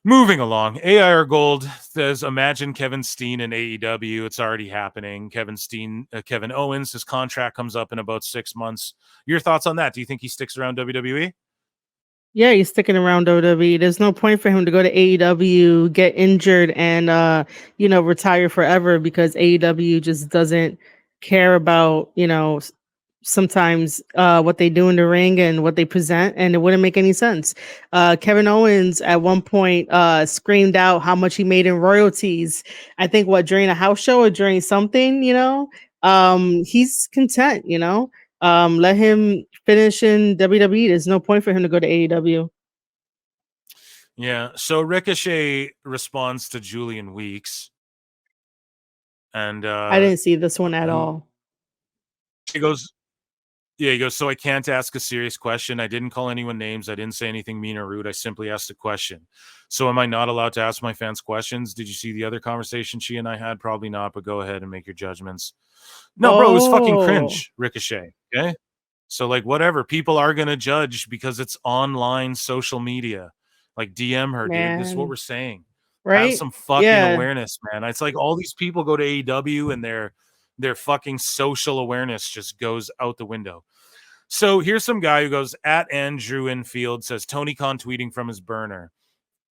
Moving along. AIR Gold says, imagine Kevin Steen in AEW. It's already happening. Kevin Owens, his contract comes up in about 6 months. Your thoughts on that? Do you think he sticks around WWE? Yeah, he's sticking around WWE. There's no point for him to go to AEW, get injured, and retire forever because AEW just doesn't care about, sometimes what they do in the ring and what they present, and it wouldn't make any sense. Kevin Owens at one point screamed out how much he made in royalties. I think during a house show or during something, he's content, let him finish in WWE. There's no point for him to go to AEW. Yeah. So Ricochet responds to Julian Weeks. And I didn't see this one at all. He goes, so I can't ask a serious question. I didn't call anyone names. I didn't say anything mean or rude. I simply asked a question. So am I not allowed to ask my fans questions? Did you see the other conversation she and I had? Probably not, but go ahead and make your judgments. No, bro, it was fucking cringe, Ricochet. Okay? So, like, whatever. People are going to judge because it's online social media. Like, DM her, dude. This is what we're saying. Right? Have some fucking awareness, man. It's like all these people go to AEW and their fucking social awareness just goes out the window. So here's some guy who goes, at Andrew Infield says, Tony Khan tweeting from his burner.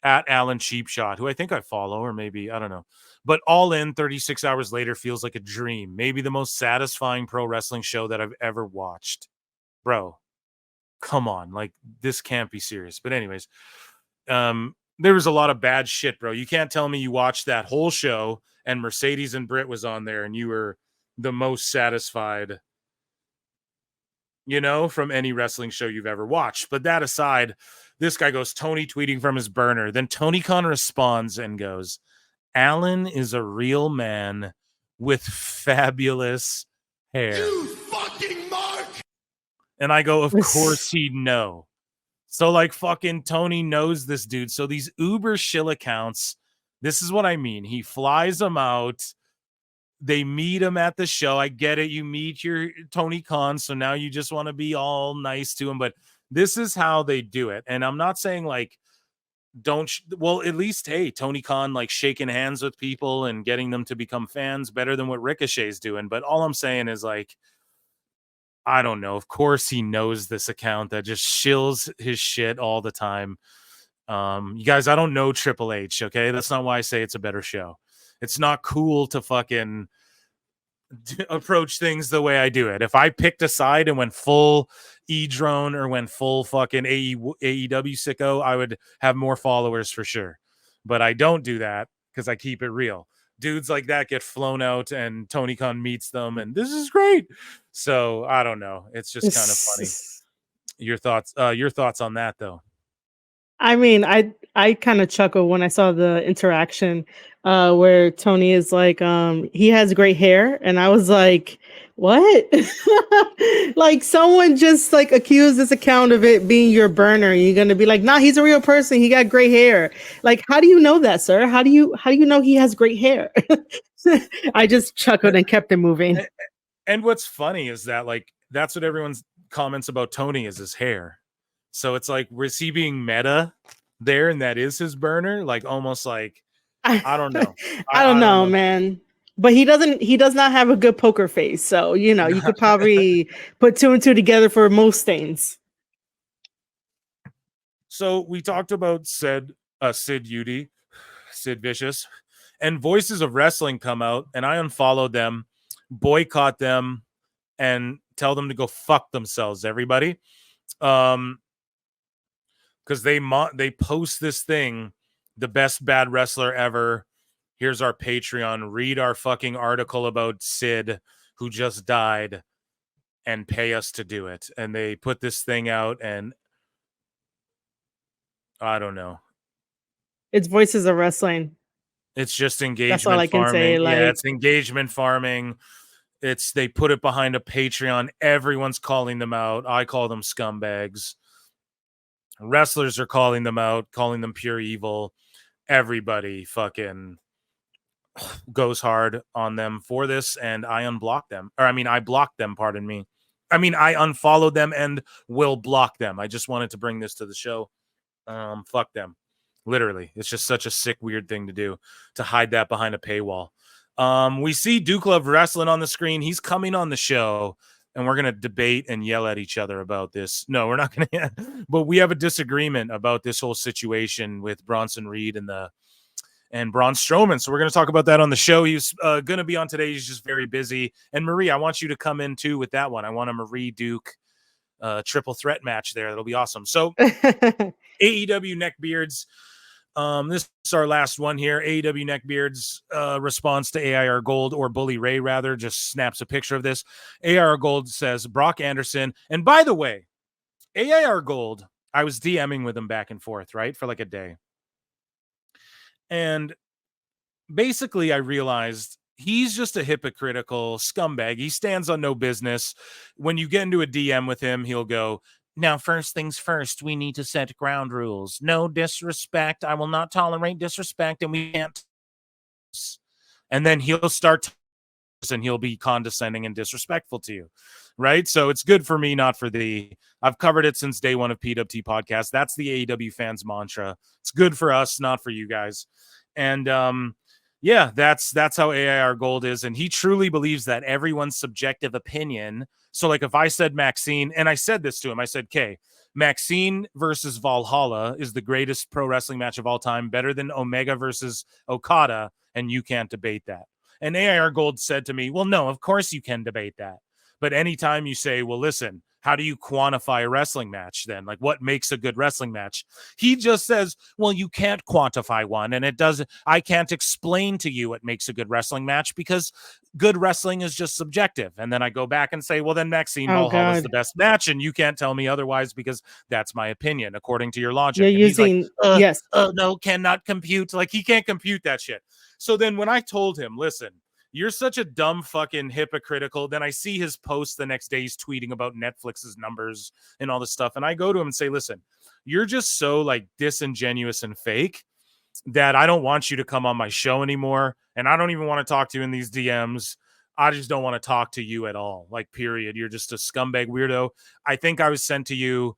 At Alan Cheapshot, who I think I follow, or maybe, I don't know. But All In 36 hours later feels like a dream. Maybe the most satisfying pro wrestling show that I've ever watched. Bro, come on. Like, this can't be serious. But anyways, there was a lot of bad shit, bro. You can't tell me you watched that whole show and Mercedes and Britt was on there and you were the most satisfied, from any wrestling show you've ever watched. But that aside, this guy goes, Tony tweeting from his burner. Then Tony Khan responds and goes, Allin is a real man with fabulous hair. You fucking mark! And I go, of course he'd know. So, like, fucking Tony knows this dude. So these uber shill accounts, this is what I mean. He flies them out. They meet him at the show. I get it. You meet your Tony Khan, so now you just want to be all nice to him. But this is how they do it. And I'm not saying, like, at least, hey, Tony Khan, like, shaking hands with people and getting them to become fans better than what Ricochet's doing. But all I'm saying is, like, I don't know. Of course he knows this account that just shills his shit all the time. You guys, I don't know Triple H, okay? That's not why I say it's a better show. It's not cool to fucking approach things the way I do it. If I picked a side and went full E-Drone or went full fucking AEW Sicko, I would have more followers for sure. But I don't do that because I keep it real. Dudes like that get flown out and Tony Khan meets them and this is great. So I don't know. It's just kind of funny. Your thoughts on that though? I mean, I kind of chuckled when I saw the interaction where Tony is like, he has great hair. And I was like, What? Like someone just like accused this account of it being your burner. You're gonna be like, nah, he's a real person. He got gray hair. Like, how do you know that, sir? How do you know he has great hair? I just chuckled and kept it moving. And what's funny is that like that's what everyone's comments about Tony is his hair. So it's like, was he being meta there, and that is his burner? Like almost like I don't know. I don't know, man. But he does not have a good poker face. So, you know, you could probably put two and two together for most things. So we talked about Sid Vicious, and Voices of Wrestling come out, and I unfollowed them, boycott them, and tell them to go fuck themselves, everybody. Because they post this thing, the best bad wrestler ever. Here's our Patreon. Read our fucking article about Sid, who just died, and pay us to do it. And they put this thing out, and I don't know. It's Voices of Wrestling. It's just engagement That's all I can farming. say. Like, yeah, it's engagement farming. They put it behind a Patreon. Everyone's calling them out. I call them scumbags. Wrestlers are calling them out, calling them pure evil. Everybody fucking goes hard on them for this, and I unblock them. I blocked them, pardon me. I unfollowed them and will block them. I just wanted to bring this to the show. Fuck them. Literally. It's just such a sick, weird thing to do, to hide that behind a paywall. We see Duke Love Wrestling on the screen. He's coming on the show, and we're going to debate and yell at each other about this. No, we're not going to. But we have a disagreement about this whole situation with Bronson Reed and Braun Strowman. So we're going to talk about that on the show. He's going to be on today. He's just very busy. And Marie, I want you to come in too with that one. I want a Marie Duke triple threat match there. That'll be awesome. So AEW Neckbeards. This is our last one here. AEW Neckbeards response to AIR Gold, or Bully Ray rather, just snaps a picture of this. AIR Gold says Brock Anderson. And by the way, AIR Gold, I was DMing with him back and forth, right, for like a day. And basically I realized he's just a hypocritical scumbag. He stands on no business. When you get into a DM with him, he'll go, now, first things first, we need to set ground rules. No disrespect. I will not tolerate disrespect, and we can't. And then he'll start and he'll be condescending and disrespectful to you, right? So it's good for me, not for thee. I've covered it since day one of PWT podcast. That's the AEW fans mantra. It's good for us, not for you guys. And yeah, that's how AIR Gold is. And he truly believes that everyone's subjective opinion. So like if I said Maxine, and I said this to him, I said, okay, Maxine versus Valhalla is the greatest pro wrestling match of all time, better than Omega versus Okada, and you can't debate that. And AIR Gold said to me, well, no, of course you can debate that. But anytime you say, well, listen, how do you quantify a wrestling match then? Like, what makes a good wrestling match? He just says, well, you can't quantify one, and I can't explain to you what makes a good wrestling match because good wrestling is just subjective. And then I go back and say, well, then Maxine Valhalla is the best match, and you can't tell me otherwise because that's my opinion, according to your logic. You're and using, he's yes. No, cannot compute. Like, he can't compute that shit. So then when I told him, listen, you're such a dumb fucking hypocritical. Then I see his post the next day. He's tweeting about Netflix's numbers and all this stuff. And I go to him and say, listen, you're just so like disingenuous and fake that I don't want you to come on my show anymore. And I don't even want to talk to you in these DMs. I just don't want to talk to you at all. Like, period. You're just a scumbag weirdo. I think I was sent to you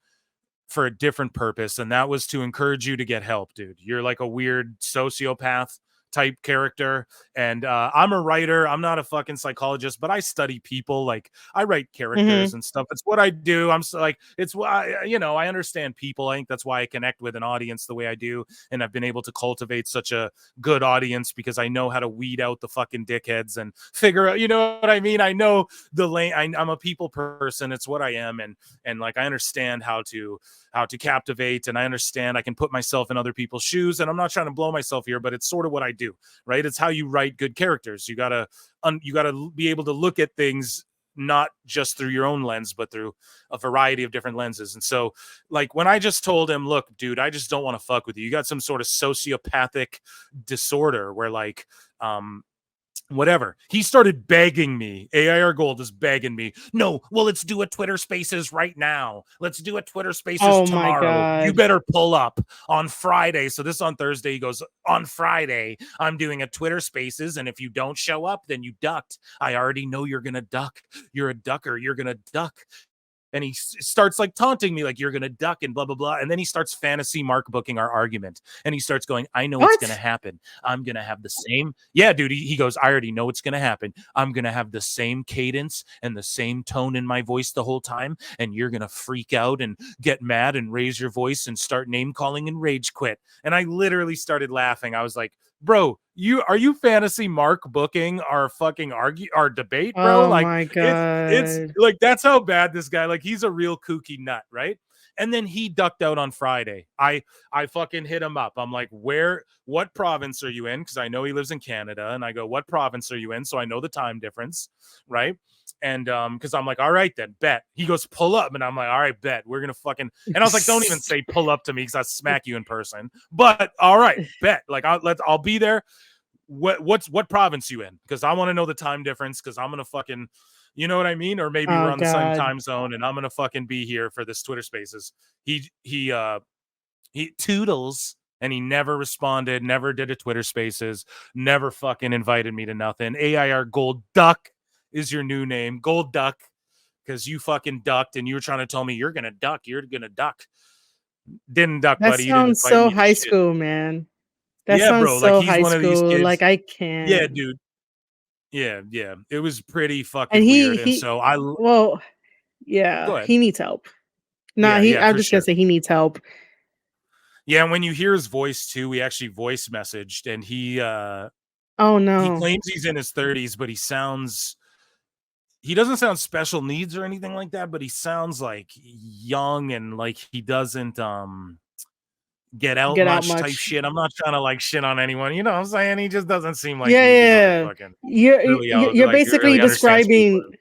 for a different purpose. And that was to encourage you to get help, dude. You're like a weird sociopath type character, and I'm a writer. I'm not a fucking psychologist, but I study people. Like, I write characters and stuff. It's what I do. I'm so, like, it's why, I understand people. I think that's why I connect with an audience the way I do, and I've been able to cultivate such a good audience because I know how to weed out the fucking dickheads and figure out, you know what I mean? I know the lane. I'm a people person. It's what I am, and like I understand how to captivate, and I understand I can put myself in other people's shoes, and I'm not trying to blow myself here, but it's sort of what I do, right? It's how you write good characters. You gotta be able to look at things not just through your own lens, but through a variety of different lenses. And so, like, when I just told him, look, dude, I just don't want to fuck with you. You got some sort of sociopathic disorder where, like, whatever. He started begging me. AIR Gold is begging me. No, well, let's do a Twitter Spaces right now. Let's do a Twitter Spaces Oh my tomorrow. You God. better pull up on Friday. So this is on Thursday. He goes, on Friday, I'm doing a Twitter Spaces, and if you don't show up, then you ducked. I already know you're gonna duck. You're a ducker. You're gonna duck. And he starts like taunting me, like, you're gonna duck and blah blah blah. And then he starts fantasy mark booking our argument, and he starts going, I know what's What? gonna happen. I'm gonna have the same, yeah, dude. He goes, I already know what's gonna happen. I'm gonna have the same cadence and the same tone in my voice the whole time, and you're gonna freak out and get mad and raise your voice and start name calling and rage quit. And I literally started laughing. I was like, bro, are you fantasy mark booking our fucking our debate, bro? Oh Like, my it's God. like, that's how bad this guy, like, he's a real kooky nut, right? And then he ducked out on Friday. I fucking hit him up. I'm like, what province are you in? Because I know he lives in Canada. And I go, what province are you in? So I know the time difference, right? And because I'm like, all right, then bet. He goes, pull up. And I'm like, all right, bet. We're gonna fucking, and I was like, don't even say pull up to me because I'll smack you in person. But all right, bet. Like, I'll be there. What province you in? Because I want to know the time difference, because I'm gonna fucking, you know what I mean? Or maybe we're Oh on the same God. time zone and I'm gonna fucking be here for this Twitter Spaces. He toodles, and he never responded, never did a Twitter Spaces, never fucking invited me to nothing. AIR Gold Duck is your new name, Gold Duck, because you fucking ducked and you were trying to tell me you're gonna duck. Didn't duck, That buddy. You didn't sounds invite so me to high shit. school, man. That Yeah, sounds bro. Like, so he's high one of these school. kids. Like I Yeah, can't. dude. Yeah. It was pretty And fucking weird. And he so well, yeah, go ahead. he needs help. Nah, Yeah, I'm for just gonna sure. say he needs help. Yeah, and when you hear his voice too, we actually voice messaged, and Oh he no. claims he's in his 30s, but he doesn't sound special needs or anything like that, but he sounds like young, and like he doesn't get out Get out much type much. shit. I'm not trying to like shit on anyone, you know what I'm saying? He just doesn't seem like Yeah, he's like yeah. fucking You're really out, you're like basically really understands people. describing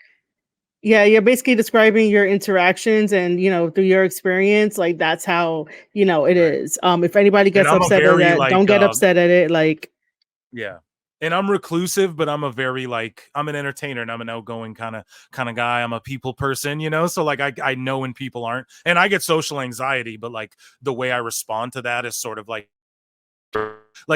yeah, you're basically describing your interactions and through your experience, like that's how it Right. is. If anybody And gets I'm a upset at very that, like don't get upset at it. Like, yeah. And I'm reclusive, but I'm a very like, I'm an entertainer and I'm an outgoing kind of guy. I'm a people person, you know? So like I know when people aren't, and I get social anxiety, but like the way I respond to that is sort of like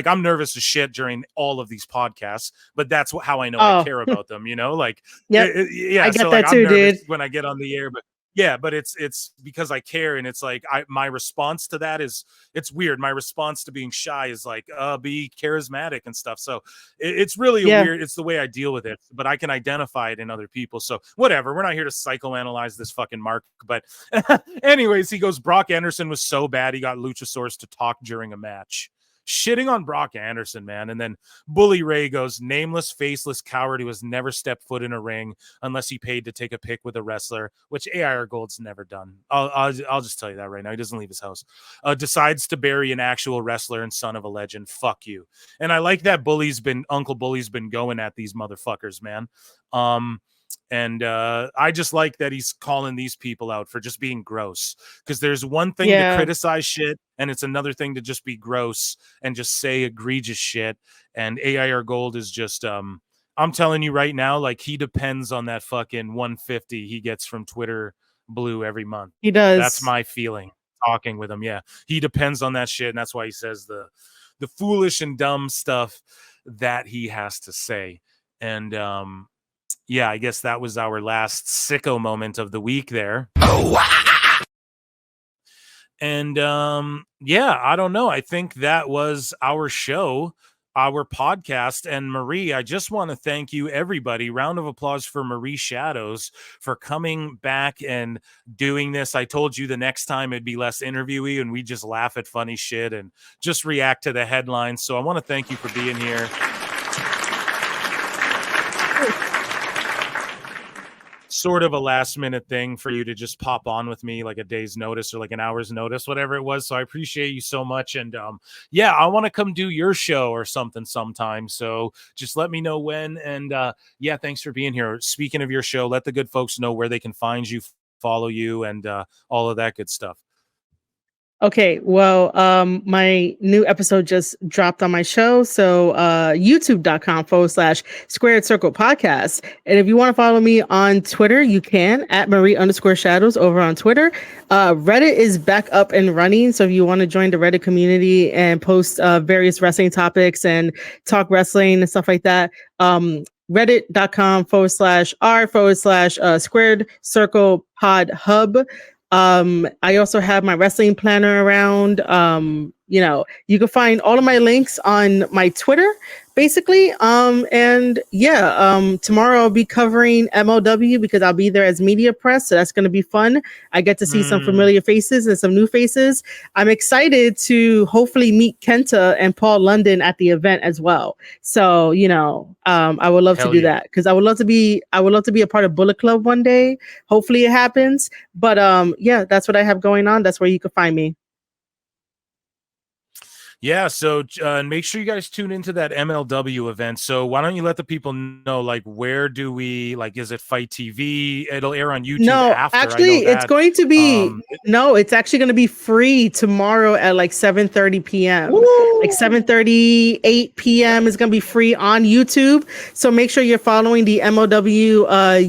I'm nervous as shit during all of these podcasts, but that's how I know I oh, care about them, you know? Like yep, yeah, I so get like that I'm too, nervous dude. when I get on the air, but yeah, but it's because I care, and it's like my response to that is, it's weird. My response to being shy is like be charismatic and stuff. So it's really Yeah, it's the way I deal with it, but I can identify it in other people. So whatever, we're not here to psychoanalyze this fucking Mark. But anyways, he goes, Brock Anderson was so bad he got Luchasaurus to talk during a match. Shitting on Brock Anderson, man. And then Bully Ray goes, nameless, faceless coward who has never stepped foot in a ring unless he paid to take a pic with a wrestler, which AIR Gold's never done. I'll just tell you that right now. He doesn't leave his house. Decides to bury an actual wrestler and son of a legend. Fuck you. And I like that Uncle Bully's been going at these motherfuckers, man. And I just like that he's calling these people out for just being gross, because there's one thing to yeah. criticize shit, and it's another thing to just be gross and just say egregious shit. And AIR Gold is just I'm telling you right now, like, he depends on that fucking 150 he gets from Twitter Blue every month. He That's does. my feeling talking with him. Yeah, he depends on that shit, and that's why he says the foolish and dumb stuff that he has to say. And yeah, I guess that was our last sicko moment of the week there. And yeah, I don't know. I think that was our show, our podcast. And Marie, I just want to thank you, everybody. Round of applause for Marie Shadows for coming back and doing this. I told you the next time it'd be less interviewee and we just laugh at funny shit and just react to the headlines. So I want to thank you for being here. Sort of a last minute thing for you to just pop on with me, like a day's notice or like an hour's notice, whatever it was. So I appreciate you so much. And yeah, I want to come do your show or something sometime. So just let me know when. And yeah, thanks for being here. Speaking of your show, let the good folks know where they can find you, follow you, and all of that good stuff. Okay, well, my new episode just dropped on my show. So youtube.com/Squared Circle Podcast. And if you want to follow me on Twitter, you can at Marie_Shadows over on Twitter. Reddit is back up and running. So if you want to join the Reddit community and post various wrestling topics and talk wrestling and stuff like that, reddit.com/r/Squared Circle Pod Hub. I also have my wrestling planner around. You can find all of my links on my Twitter, basically. Tomorrow I'll be covering MLW because I'll be there as media press. So that's going to be fun. I get to see some familiar faces and some new faces. I'm excited to hopefully meet Kenta and Paul London at the event as well. So, I would love to do that because I would love to be a part of Bullet Club one day. Hopefully it happens. But that's what I have going on. That's where you can find me. Yeah, so make sure you guys tune into that MLW event. So why don't you let the people know, like, where do we, like, is it Fight TV? It'll air on YouTube after. Actually, it's going to be, it's actually going to be free tomorrow at like 7:30 p.m. Woo! Like 7:30, 8 p.m. is going to be free on YouTube. So make sure you're following the MLW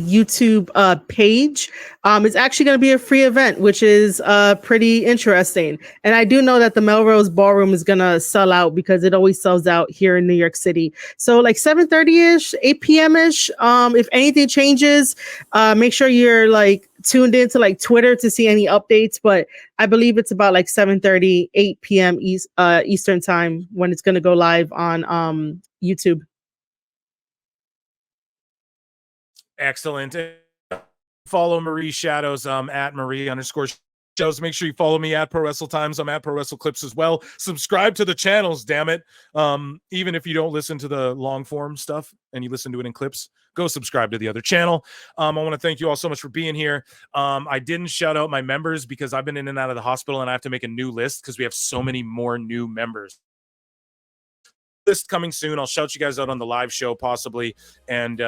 YouTube page. It's actually going to be a free event, which is pretty interesting. And I do know that the Melrose Ballroom is going to sell out because it always sells out here in New York City. So like 7:30-ish, 8 p.m.-ish. If anything changes, make sure you're like tuned into like Twitter to see any updates. But I believe it's about like 7:30, 8 p.m. Eastern time when it's going to go live on YouTube. Excellent. Follow Marie Shadows at Marie_Shadows. Make sure you follow me at prowrestletimes. I'm at Wrestle Clips as well. Subscribe to the channels, damn it. Even if you don't listen to the long form stuff and you listen to it in clips, go subscribe to the other channel. I want to thank you all so much for being here. I didn't shout out my members because I've been in and out of the hospital and I have to make a new list because we have so many more new members. List coming soon. I'll shout you guys out on the live show possibly, and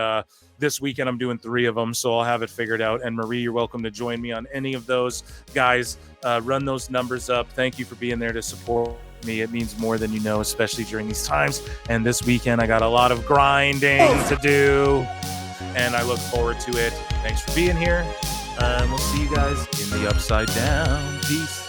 this weekend I'm doing 3 of them, so I'll have it figured out. And Marie, you're welcome to join me on any of those. Guys, run those numbers up. Thank you for being there to support me. It means more than you know, especially during these times. And this weekend I got a lot of grinding to do, and I look forward to it. Thanks for being here, and we'll see you guys in the Upside Down. Peace.